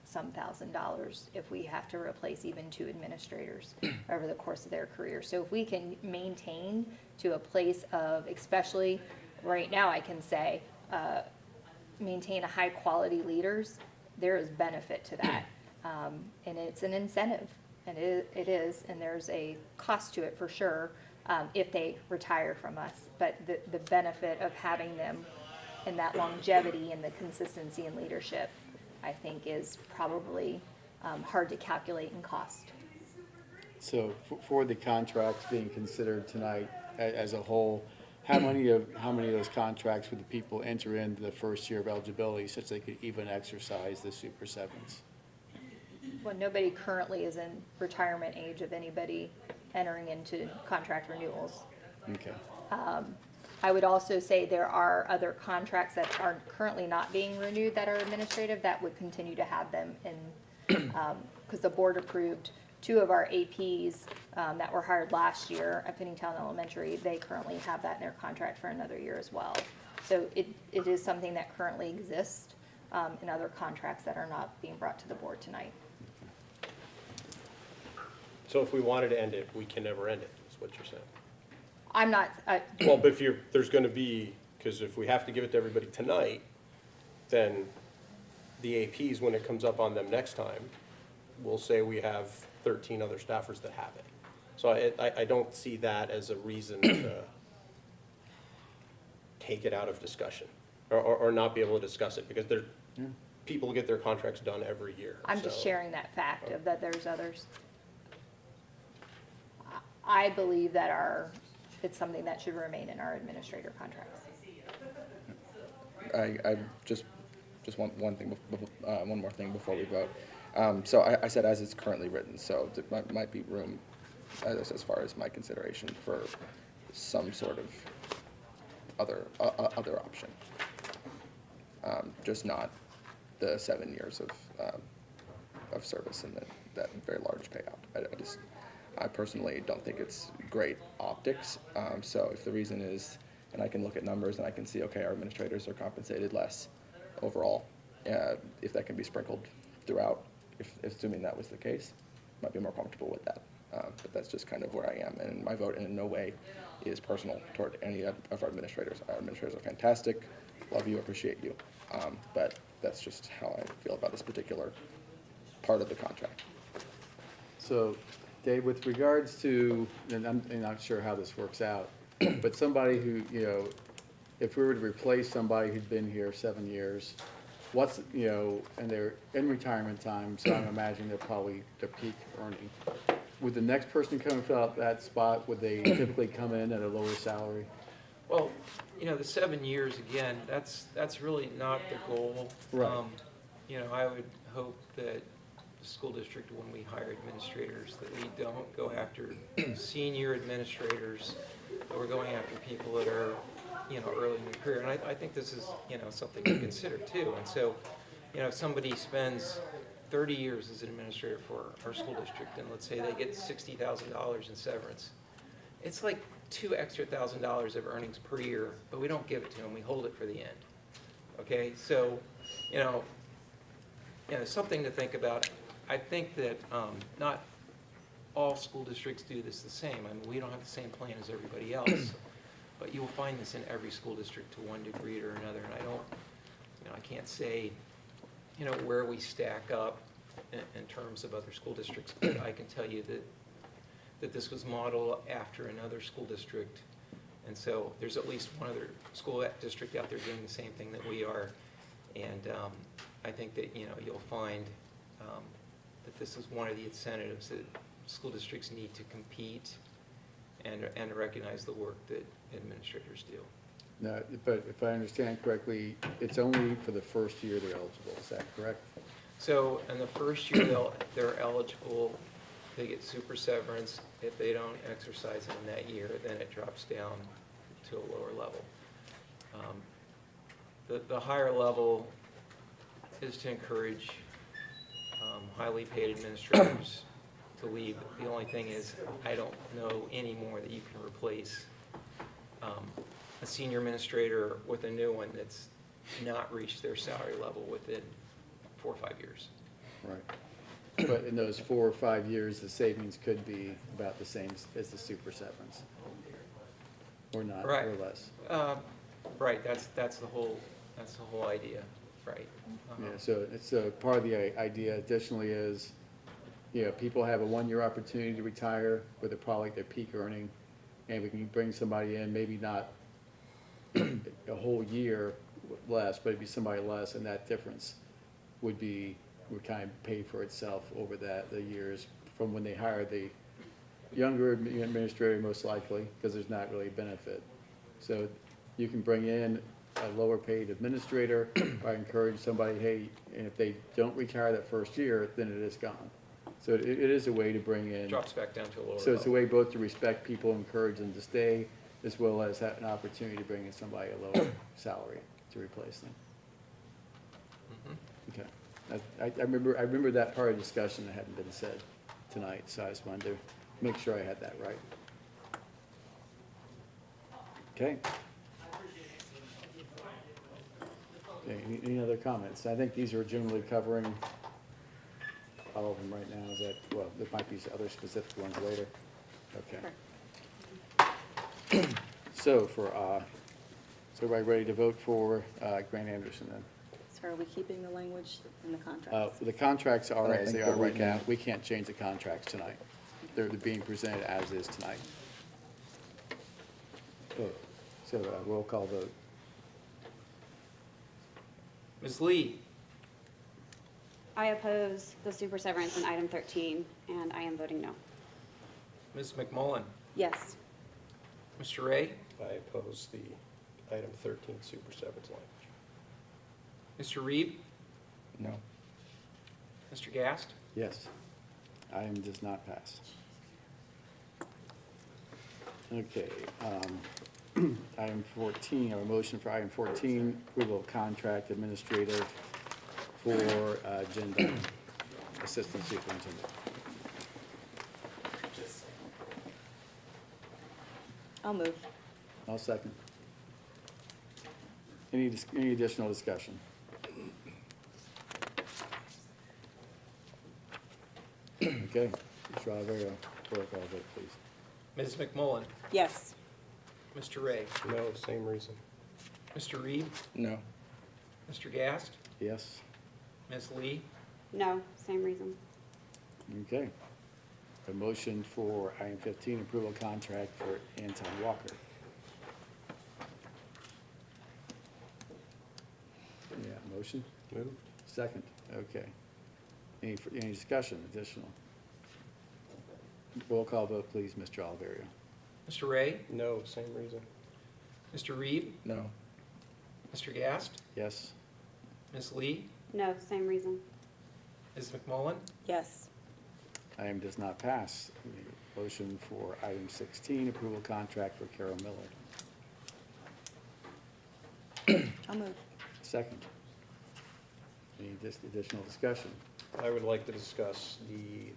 some $1,000s if we have to replace even 2 administrators over the course of their career. So if we can maintain to a place of, especially right now, I can say, maintain a high-quality leaders, there is benefit to that. And it's an incentive, and it is, and there's a cost to it for sure, if they retire from us. But the benefit of having them and that longevity and the consistency in leadership, I think, is probably hard to calculate in cost. So for the contracts being considered tonight as a whole, how many of those contracts would the people enter into the first year of eligibility such they could even exercise the Super Sevens? Well, nobody currently is in retirement age of anybody entering into contract renewals. Okay. I would also say there are other contracts that are currently not being renewed that are administrative that would continue to have them in, because the board approved 2 of our APs that were hired last year at Finneytown Elementary. They currently have that in their contract for another year as well. So it is something that currently exists in other contracts that are not being brought to the board tonight. So if we wanted to end it, we can never end it, is what you're saying? I'm not, Well, but if there's gonna be, because if we have to give it to everybody tonight, then the APs, when it comes up on them next time, we'll say we have 13 other staffers that have it. So I don't see that as a reason to take it out of discussion, or not be able to discuss it, because people get their contracts done every year. I'm just so- sharing that fact of that there's others. I believe that it's something that should remain in our administrator contracts. I just want one more thing before we vote. So I said as it's currently written, so there might be room as far as my consideration for some sort of other option. Just not the 7 years of service and that very large payout. I personally don't think it's great optics. So if the reason is, and I can look at numbers and I can see, okay, our administrators are compensated less overall, if that can be sprinkled throughout, if assuming that was the case, might be more comfortable with that. But that's just kind of where I am, and my vote in no way is personal toward any of our administrators. Our administrators are fantastic, love you, appreciate you, but that's just how I feel about this particular part of the contract. So, Dave, with regards to, and I'm not sure how this works out, but somebody who, if we were to replace somebody who'd been here 7 years, what's, and they're in retirement time, so I'm imagining they're probably their peak earning. Would the next person come and fill out that spot, would they typically come in at a lower salary? Well, the 7 years, again, that's really not the goal. Right. I would hope that the school district, when we hire administrators, that we don't go after senior administrators, but we're going after people that are, early in their career. And I think this is, something to consider too. And so, if somebody spends 30 years as an administrator for our school district, and let's say they get $60,000 in severance, it's like $2,000 extra of earnings per year, but we don't give it to them, we hold it for the end. Okay, so, something to think about. I think that not all school districts do this the same. I mean, we don't have the same plan as everybody else, but you will find this in every school district to one degree or another, and I can't say, where we stack up in terms of other school districts, but I can tell you that this was modeled after another school district, and so there's at least one other school district out there doing the same thing that we are, and I think that, you'll find that this is one of the incentives that school districts need to compete and recognize the work that administrators do. No, but if I understand correctly, it's only for the first year they're eligible, is that correct? So in the first year, they're eligible, they get super severance. If they don't exercise in that year, then it drops down to a lower level. The higher level is to encourage highly paid administrators to leave. The only thing is, I don't know anymore that you can replace a senior administrator with a new one that's not reached their salary level within 4 or 5 years. Right. But in those 4 or 5 years, the savings could be about the same as the super severance. Or not, Right. or less. Right, that's the whole idea, right? Yeah, so part of the idea additionally is, people have a 1-year opportunity to retire with a probably their peak earning, and we can bring somebody in, maybe not a whole year less, but it'd be somebody less, and that difference would kind of pay for itself over the years from when they hire the younger administrator, most likely, because there's not really a benefit. So you can bring in a lower paid administrator by encouraging somebody, hey, and if they don't retire that first year, then it is gone. So it is a way to bring in. Drops back down to a lower So it's a level. way both to respect people, encourage them to stay, as well as have an opportunity to bring in somebody at a lower salary to replace them. Mhm. Okay. I remember that part of the discussion that hadn't been said tonight, so I just wanted to make sure I had that right. Okay. Okay, any other comments? I think these are generally covering all of them right now. Is that, well, there might be some other specific ones later. Okay. So is everybody ready to vote for Grant Anderson then? So are we keeping the language in the contract? The contracts are I as think they that are we right now. can- We can't change the contracts tonight. They're being presented as is tonight. Okay, so roll call vote. Ms. Lee, I oppose the super severance in item 13, and I am voting no. Ms. McMullen, Yes. Mr. Ray, I oppose the item 13 super severance language. Mr. Reed, No. Mr. Gast, Yes. Item does not pass. Okay, item 14, a motion for item 14, approval of contract administrator for Jen Dunn, Assistant Superintendent. I'll move. I'll second. Any additional discussion? Okay, Mr. Oliveira, roll call vote, please. Ms. McMullen, Yes. Mr. Ray, No, same reason. Mr. Reed, No. Mr. Gast, Yes? Ms. Lee, No, same reason. Okay. A motion for item 15, approval of contract for Anton Walker. Yeah, motion? Moved. Second, okay. Any discussion, additional? Roll call vote, please, Mr. Oliveria. Mr. Ray, No, same reason. Mr. Reed, No. Mr. Gast, Yes? Ms. Lee, No, same reason. Ms. McMullen, Yes. Item does not pass. Motion for item 16, approval contract for Carol Miller. I'll move. Second. Any additional discussion? I would like to discuss the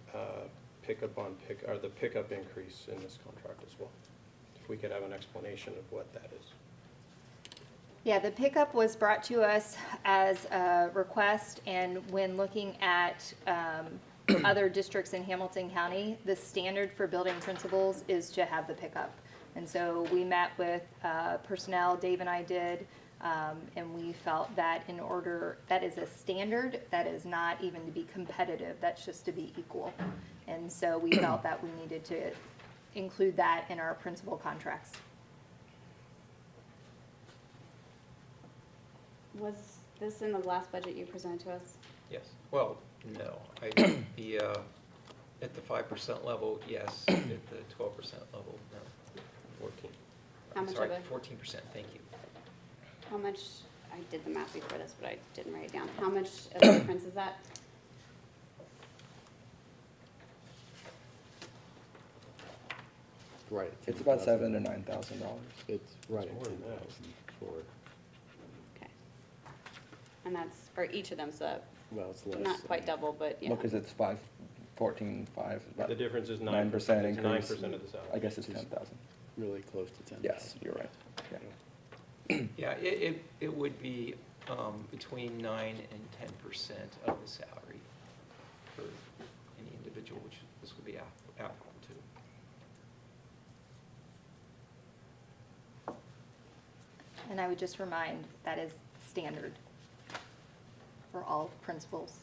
the pickup increase in this contract as well. If we could have an explanation of what that is. Yeah, the pickup was brought to us as a request, and when looking at other districts in Hamilton County, the standard for building principals is to have the pickup. And so we met with personnel, Dave and I did, and we felt that that is a standard, that is not even to be competitive, that's just to be equal. And so we felt that we needed to include that in our principal contracts. Was this in the last budget you presented to us? yes. Well, no. At the 5% level, yes. At the 12% level, no. 14. How much Sorry, of it? 14%, thank you. How much, I did the math before this, but I didn't write it down. How much of a difference is that? Right. It's about $7,000 to $9,000. It's right at It's more than that. 10,000 for, Okay. And that's for each of them, so well, it's less. not quite double, but yeah. Well, because it's 14.5, The about difference is 9% 9% increase. 9% of the salary. I guess it's 10,000. Really close to 10,000. Yes, you're right. Yeah. Yeah, it would be between 9 and 10% of the salary. individual, which this would be applicable to. And I would just remind, that is standard for all principals.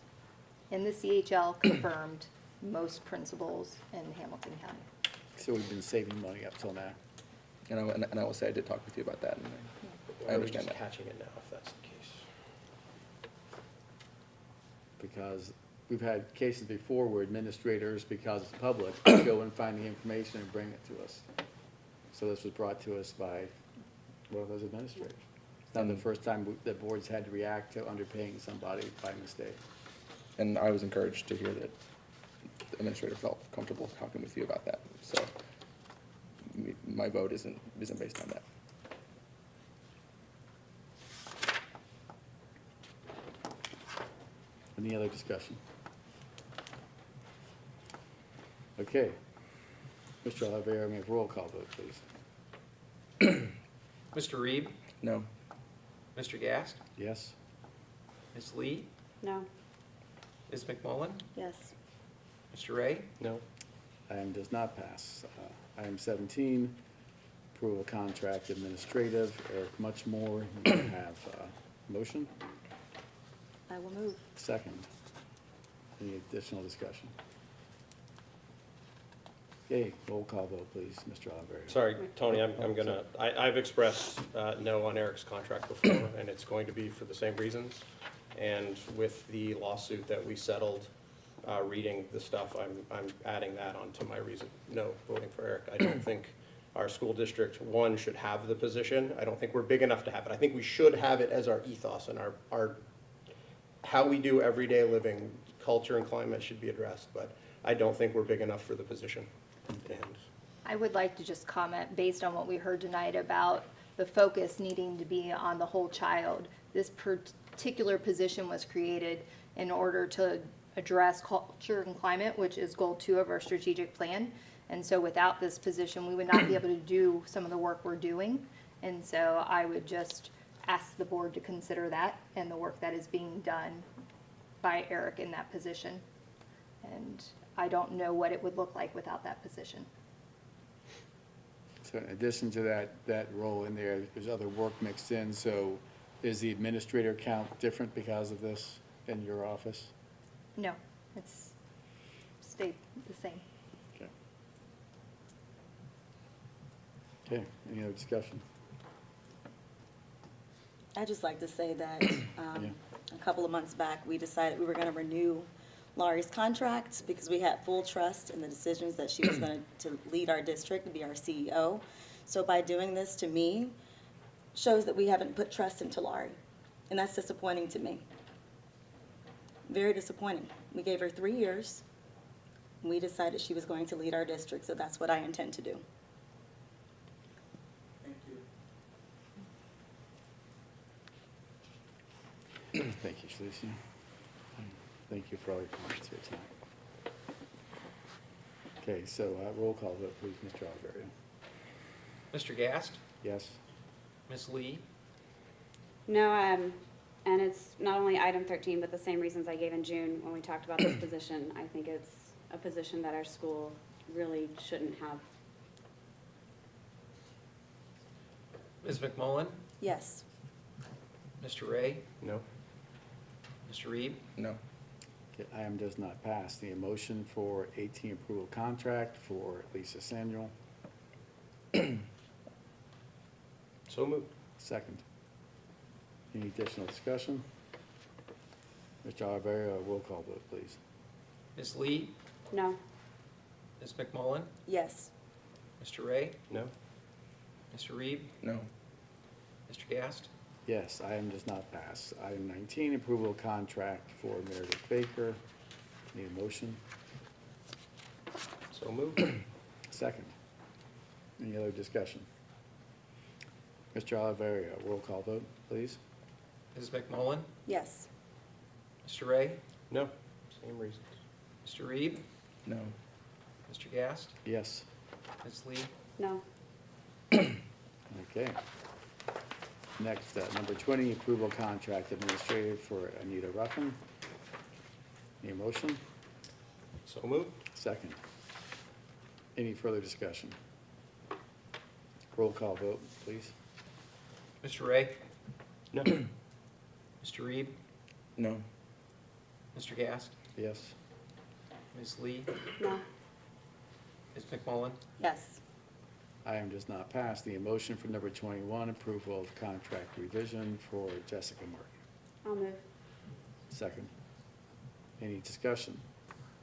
In the CHL confirmed, most principals in Hamilton County. So we've been saving money up till now. And I will say I did talk with you about that, and Why I are we understand just that. catching it now, if that's the case? Because we've had cases before where administrators, because it's public, go and find the information and bring it to us. So this was brought to us by one of those administrators. It's not the first time the boards had to react to underpaying somebody by mistake. And I was encouraged to hear that the administrator felt comfortable talking with you about that. So my vote isn't based on that. Any other discussion? Okay. Mr. Oliveira, may I have a roll call vote, please? Mr. Reed, No. Mr. Gast, Yes? Ms. Lee, No. Ms. McMullen, Yes. Mr. Ray, No? Item does not pass. Item 17, approval of contract administrative. Eric Muchmore, you have a motion? I will move. Second. Any additional discussion? Okay, roll call vote, please, Mr. Oliveira. Sorry, Tony, I'm gonna, I've expressed no on Eric's contract before, and it's going to be for the same reasons. And with the lawsuit that we settled, reading the stuff, I'm adding that onto my reason, no voting for Eric. I don't think our school district, one, should have the position. I don't think we're big enough to have it. I think we should have it as our ethos and our how we do everyday living, culture and climate should be addressed, but I don't think we're big enough for the position. And I would like to just comment, based on what we heard tonight about the focus needing to be on the whole child. This particular position was created in order to address culture and climate, which is goal 2 of our strategic plan. And so without this position, we would not be able to do some of the work we're doing. And so I would just ask the board to consider that and the work that is being done by Eric in that position. And I don't know what it would look like without that position. So in addition to that role in there, there's other work mixed in, so is the administrator count different because of this in your office? No, it's stayed the same. Okay. Okay, any other discussion? I'd just like to say that Yeah. a couple of months back, we decided we were going to renew Laurie's contract because we had full trust in the decisions that she was going to lead our district and be our CEO. So by doing this, to me, shows that we haven't put trust into Laurie. And that's disappointing to me. Very disappointing. We gave her 3 years. And we decided she was going to lead our district, so that's what I intend to do. Thank you, Shalicia. Thank you for all your comments here tonight. Okay, so roll call vote, please, Mr. Oliveira. Mr. Gast, Yes? Ms. Lee, No, and it's not only item 13, but the same reasons I gave in June when we talked about this position. I think it's a position that our school really shouldn't have. Ms. McMullen, Yes. Mr. Ray, no? Mr. Reed, No. Okay, item does not pass. The motion for 18 approval contract for Lisa Samuel. So moved. Second. Any additional discussion? Mr. Oliveira, roll call vote, please. Ms. Lee, No. Ms. McMullen, Yes. Mr. Ray, No? Mr. Reed, No. Mr. Gast, Yes, item does not pass. Item 19, approval of contract for Meredith Baker. Need a motion? So moved. Second. Any other discussion? Mr. Oliveira, roll call vote, please. Ms. McMullen, Yes. Mr. Ray, No? Same reasons. Mr. Reed, No. Mr. Gast, Yes. Ms. Lee, No. Okay. Next, number 20, approval contract administrative for Anita Ruffin. Need a motion? So moved. Second. Any further discussion? Roll call vote, please. Mr. Ray? No. Mr. Reed? No. Mr. Gast? Yes. Ms. Lee? No. Ms. McMullen? Yes. Item does not pass. The motion for number 21, approval of contract revision for Jessica Martin. I'll move. Second. Any discussion?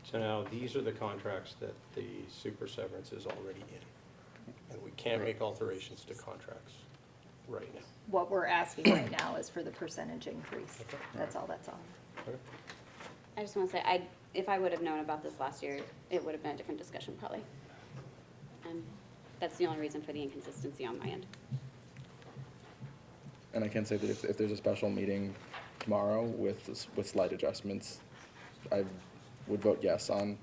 So now, these are the contracts that the super severance is already in. And we can't make alterations to contracts right now. What we're asking right now is for the percentage increase. That's all that's on. I just want to say, if I would have known about this last year, it would have been a different discussion probably. And that's the only reason for the inconsistency on my end. And I can say that if there's a special meeting tomorrow with slight adjustments, I would vote yes on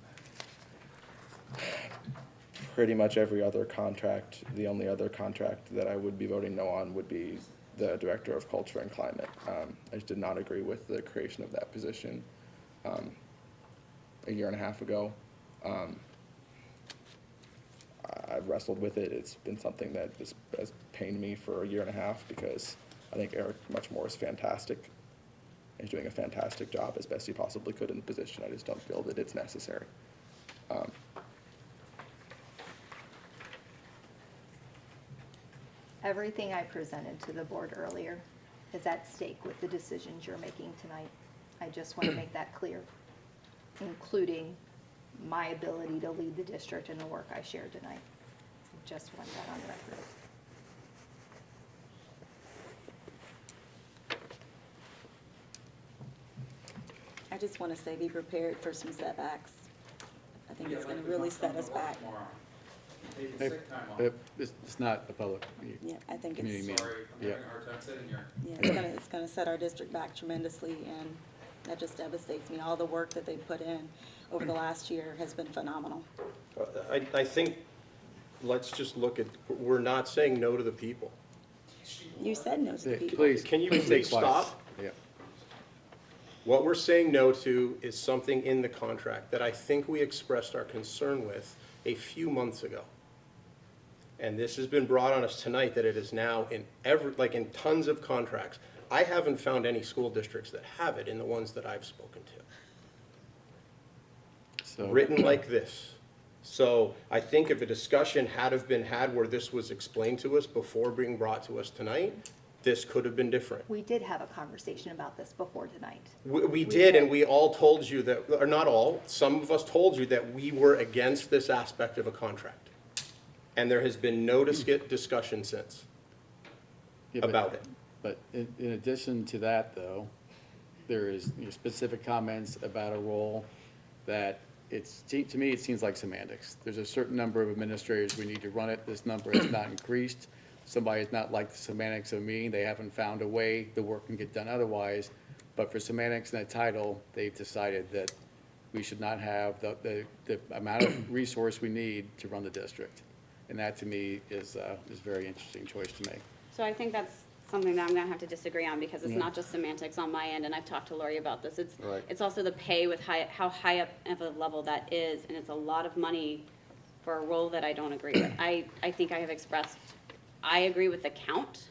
pretty much every other contract. The only other contract that I would be voting no on would be the Director of Culture and Climate. I just did not agree with the creation of that position a year and a half ago. I've wrestled with it. It's been something that has pained me for a year and a half because I think Eric Muchmore is fantastic. He's doing a fantastic job as best he possibly could in the position. I just don't feel that it's necessary. Everything I presented to the board earlier is at stake with the decisions you're making tonight. I just want to make that clear, including my ability to lead the district and the work I shared tonight. Just want that on record. I just want to say be prepared for some setbacks. I think it's going to really set us back. It's not a public meeting. Yeah, I think Community it's, meeting. Sorry, I'm Yeah. having a hard time sitting here. yeah, it's going to set our district back tremendously, and that just devastates me. All the work that they've put in over the last year has been phenomenal. I think, let's just look at, we're not saying no to the people. You said no to the people. Please, Can you please please be quiet. stop? Yeah. What we're saying no to is something in the contract that I think we expressed our concern with a few months ago. And this has been brought on us tonight that it is now in in tons of contracts. I haven't found any school districts that have it in the ones that I've spoken to. So, Written like this. So I think if a discussion had have been had where this was explained to us before being brought to us tonight, this could have been different. We did have a conversation about this before tonight. We did, and we all told you that, or not all, some of us told you that we were against this aspect of a contract. And there has been no discussion since yeah, but- about it. But in addition to that, though, there is specific comments about a role that to me, it seems like semantics. There's a certain number of administrators we need to run it. This number has not increased. Somebody has not liked the semantics of a meeting. They haven't found a way the work can get done otherwise. But for semantics and a title, they've decided that we should not have the amount of resource we need to run the district. And that, to me, is a very interesting choice to make. So I think that's something that I'm gonna have to disagree on, because it's Yeah. not just semantics on my end, and I've talked to Lori about this. Right. It's also the pay with how high up of a level that is, and it's a lot of money for a role that I don't agree with. I think I have expressed, I agree with the count,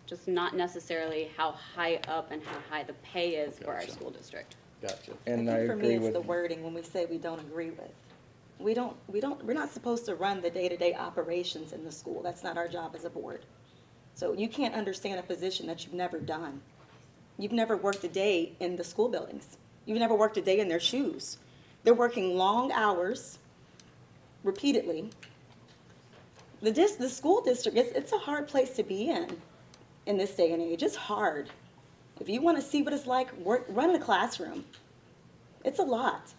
just not necessarily how high up and how high the pay is for our Gotcha. school district. Gotcha. And I think for me, agree it's with. the wording when we say we don't agree with. We're not supposed to run the day-to-day operations in the school. That's not our job as a board. So you can't understand a position that you've never done. You've never worked a day in the school buildings. You've never worked a day in their shoes. They're working long hours repeatedly. The school district, it's a hard place to be in this day and age. It's hard. If you want to see what it's like, run a classroom. It's a lot.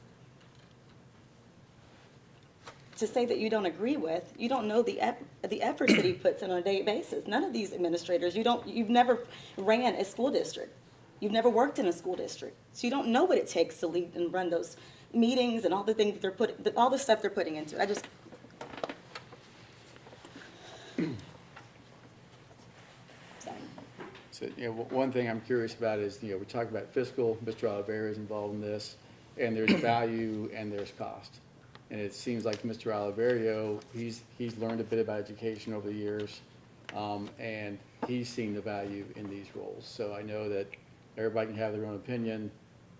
To say that you don't agree with, you don't know the efforts that he puts in on a daily basis. None of these administrators, you've never ran a school district. You've never worked in a school district. So you don't know what it takes to lead and run those meetings and all the things that they're all the stuff they're putting into it. Sorry. So, one thing I'm curious about is, we're talking about fiscal, Mr. Oliveira is involved in this, and there's value and there's cost. And it seems like Mr. Oliverio, he's learned a bit about education over the years, and he's seen the value in these roles. So I know that everybody can have their own opinion.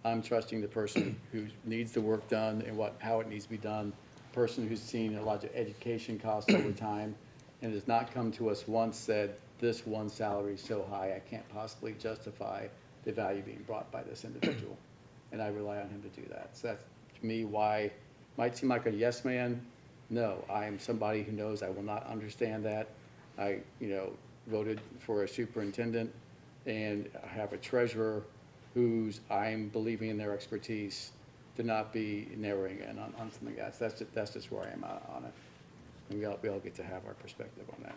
I'm trusting the person who needs the work done and how it needs to be done, person who's seen a lot of education costs over time, and has not come to us once said, this one salary is so high, I can't possibly justify the value being brought by this individual. And I rely on him to do that. So that's, to me, why, might seem like a yes man. No, I am somebody who knows I will not understand that. I, voted for a superintendent, and I have a treasurer who's, I'm believing in their expertise to not be narrowing in on something else. That's just where I am on it. And we all get to have our perspective on that.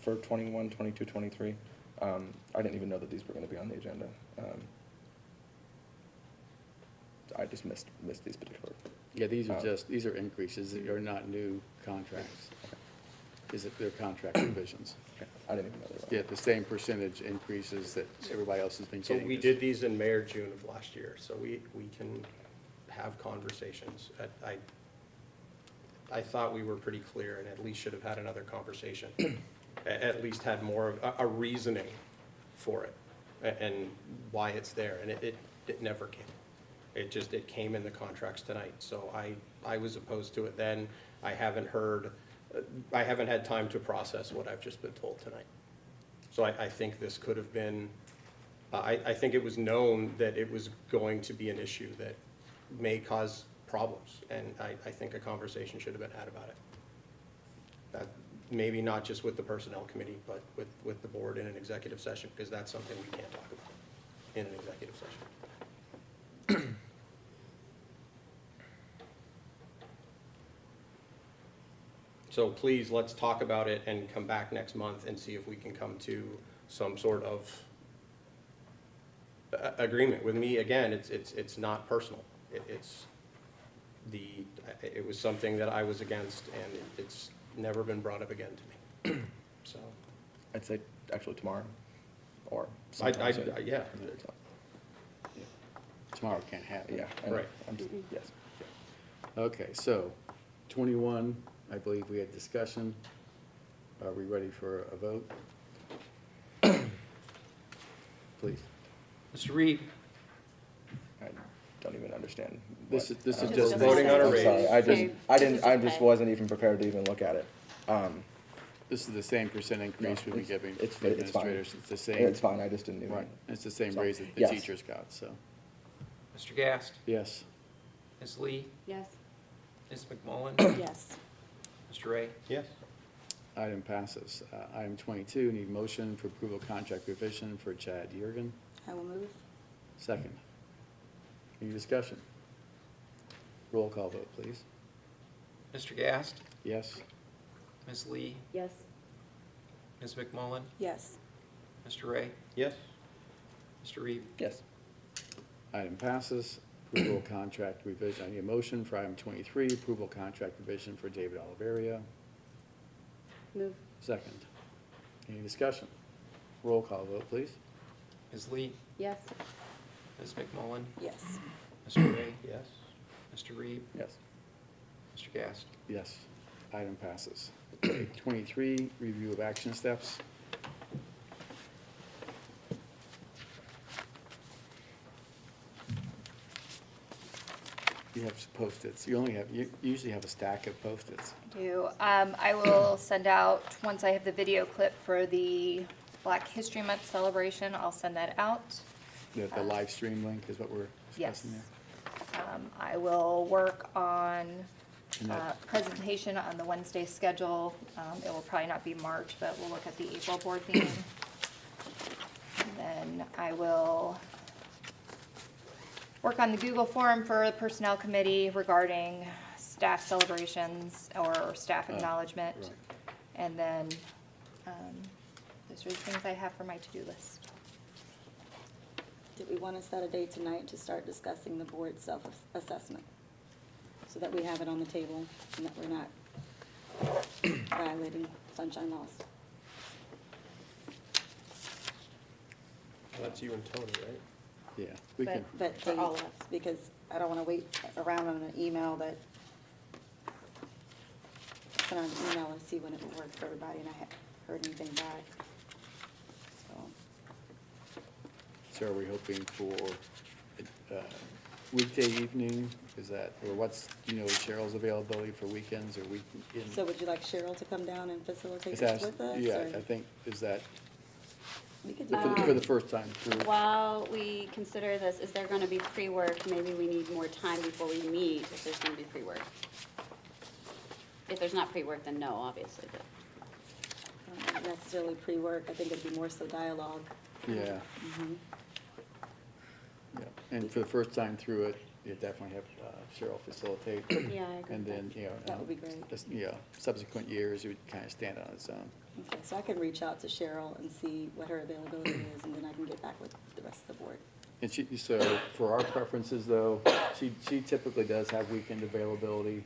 For 21, 22, 23, I didn't even know that these were going to be on the agenda. I just missed these particular. Yeah, these are increases, they are not new contracts. They're contract revisions. Okay. I didn't even know they were. Yeah, the same percentage increases that everybody else has been So getting. we did these in May or June of last year, so we can have conversations. I thought we were pretty clear and at least should have had another conversation. At least had more of a reasoning for it and why it's there, and it never came. It came in the contracts tonight, so I was opposed to it then. I haven't had time to process what I've just been told tonight. So I think this could have been, I think it was known that it was going to be an issue that may cause problems, and I think a conversation should have been had about it. Maybe not just with the personnel committee, but with the board in an executive session, because that's something we can't talk about in an executive session. So please, let's talk about it and come back next month and see if we can come to some sort of agreement. With me, again, it's not personal. It was something that I was against, and it's never been brought up again to me. So I'd say actually tomorrow, or sometime soon. yeah. Tomorrow can't happen. Yeah. I know. Right. Yes. Okay, so 21, I believe we had discussion. Are we ready for a vote? Please. Mr. Reed? I don't even understand. This what- is I'm just voting on a I'm raise. sorry, I just pay. wasn't even prepared to even look at it. This is the same percent increase we've been giving It's the fine. administrators. It's the same. It's fine, I just didn't even. Right, it's the same So, raise that the yes. teachers got, so, Mr. Gast? yes. Ms. Lee? Yes. Ms. McMullen? Yes. Mr. Ray? Yes. Item passes. Item 22, need motion for approval of contract revision for Chad Yergin. I will move. Second. Any discussion? Roll call vote, please. Mr. Gast? Yes? Ms. Lee? Yes. Ms. McMullen? Yes. Mr. Ray? Yes. Mr. Reed? Yes. Item passes. Approval of contract revision. I need a motion for item 23, approval of contract revision for David Oliveria. Move. Second. Any discussion? Roll call vote, please. Ms. Lee? Yes. Ms. McMullen? Yes. Mr. Ray? Yes. Mr. Reed? Yes. Mr. Gast? Yes. Item passes. Okay, 23, review of action steps. You have Post-its. You usually have a stack of Post-its. I will send out, once I have the video clip for the Black History Month celebration, I'll send that out. The live stream link is what we're Yes. discussing there. I will work on And that- presentation on the Wednesday schedule. It will probably not be March, but we'll look at the April board meeting. And then I will work on the Google form for the Personnel Committee regarding staff celebrations or staff acknowledgement. right. And then, those are the things I have for my to-do list. Did we want to set a date tonight to start discussing the board self-assessment? So that we have it on the table and that we're not violating sunshine laws? Well, that's you and Tony, right? Yeah, we can, But For all of us. because I don't wanna wait around on an email that, send out an email and see when it will work for everybody, and I haven't heard anything back. So, so are we hoping for weekday evening? Is that, or what's, Cheryl's availability for weekends or weekends? so would you like Cheryl to come down and facilitate Is this that- with us? Yeah, or- I think, is that, We could do for the first time through? While we consider this, is there gonna be pre-work? Maybe we need more time before we meet if there's gonna be pre-work. If there's not pre-work, then no, obviously, but. Not necessarily pre-work, I think it'd be more so dialogue. Yeah. Mhm. Yeah, and for the first time through it, you definitely have Cheryl facilitate. Yeah, I agree And with then, That would be great. just, subsequent years, it would kind of stand on its own. Okay, so I can reach out to Cheryl and see what her availability is, and then I can get back with the rest of the board. And so for our preferences though, she typically does have weekend availability.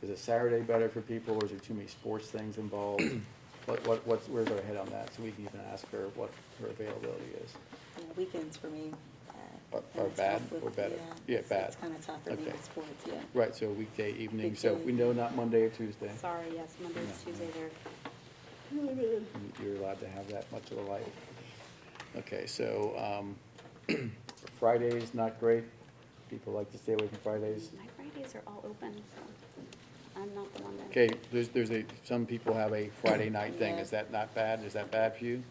Is it Saturday better for people, or is there too many sports things involved? Where's our head on that, so we can even ask her what her availability is? Yeah, weekends for me. Are it's bad tough with- or better? Yeah, it's- bad. It's kind of tough for me Okay. with sports, yeah. Right, so weekday evening, so Weekday. we know not Monday or Tuesday. Sorry, yes, Monday, Tuesday, they're. You're allowed to have that much of a life. Okay, so, Fridays, not great. People like to stay away from Fridays. My Fridays are all open, so I'm not the one that. Okay, some people have a Friday night thing. Yeah. Is that not bad? Is that bad for you?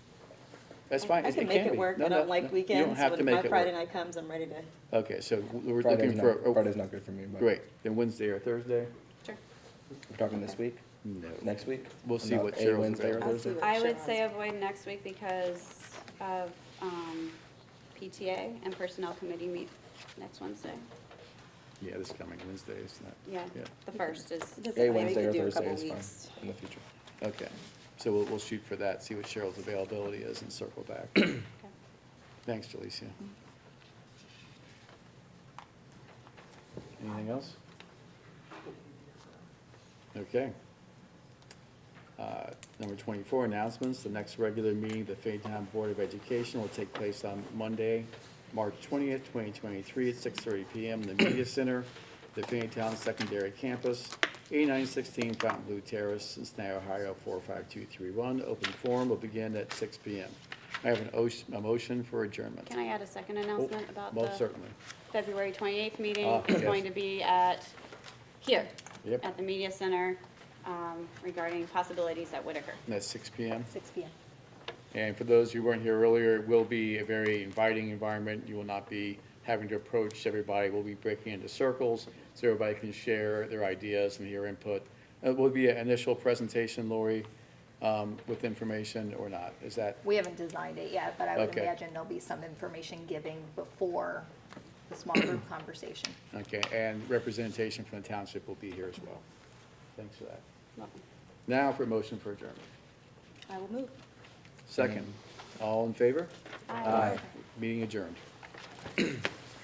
That's fine. I can It make can it be. work, No, I no, don't no, like you don't weekends. have to When make my it Friday work. night comes, I'm ready to, Okay, so we're Friday's looking for, Friday's not good for me, but. great. Then Wednesday or Thursday? Sure. We're talking this week, No. next week? We'll see Not what a Cheryl's Wednesday or available. I'll see Thursday? what I would Cheryl say has. avoid next week because of, PTA and Personnel Committee meet next Wednesday. Yeah, this coming Wednesday is not. Yeah, the first is, it doesn't A matter, we Wednesday could or do a Thursday couple is fine weeks. in the future. Okay, so we'll shoot for that, see what Cheryl's availability is and circle back. okay. Thanks, Jalecia. Anything else? Okay. Number 24, announcements. The next regular meeting of the Faytown Board of Education will take place on Monday, March 20th, 2023 at 6:30 PM in the Media Center, the Faytown Secondary Campus, 8916 Fountain Terrace, Cincinnati, Ohio 45231. Open forum will begin at 6 PM. I have a motion for adjournment. Can I add a second announcement about the Most certainly. February 28th meeting? Ah, It's yes. going to be here, Yep. at the Media Center, regarding possibilities at Whitaker. And that's 6 PM. 6 PM. And for those who weren't here earlier, it will be a very inviting environment. You will not be having to approach everybody. We'll be breaking into circles so everybody can share their ideas and hear input. It will be an initial presentation, Lori, with information or not. Is that, We haven't designed it yet, but I would Okay. imagine there'll be some information giving before the small group conversation. okay, and representation from the township will be here as well. Thanks for that. Welcome. Now for a motion for adjournment. I will move. Second, all in favor? Aye. Meeting adjourned.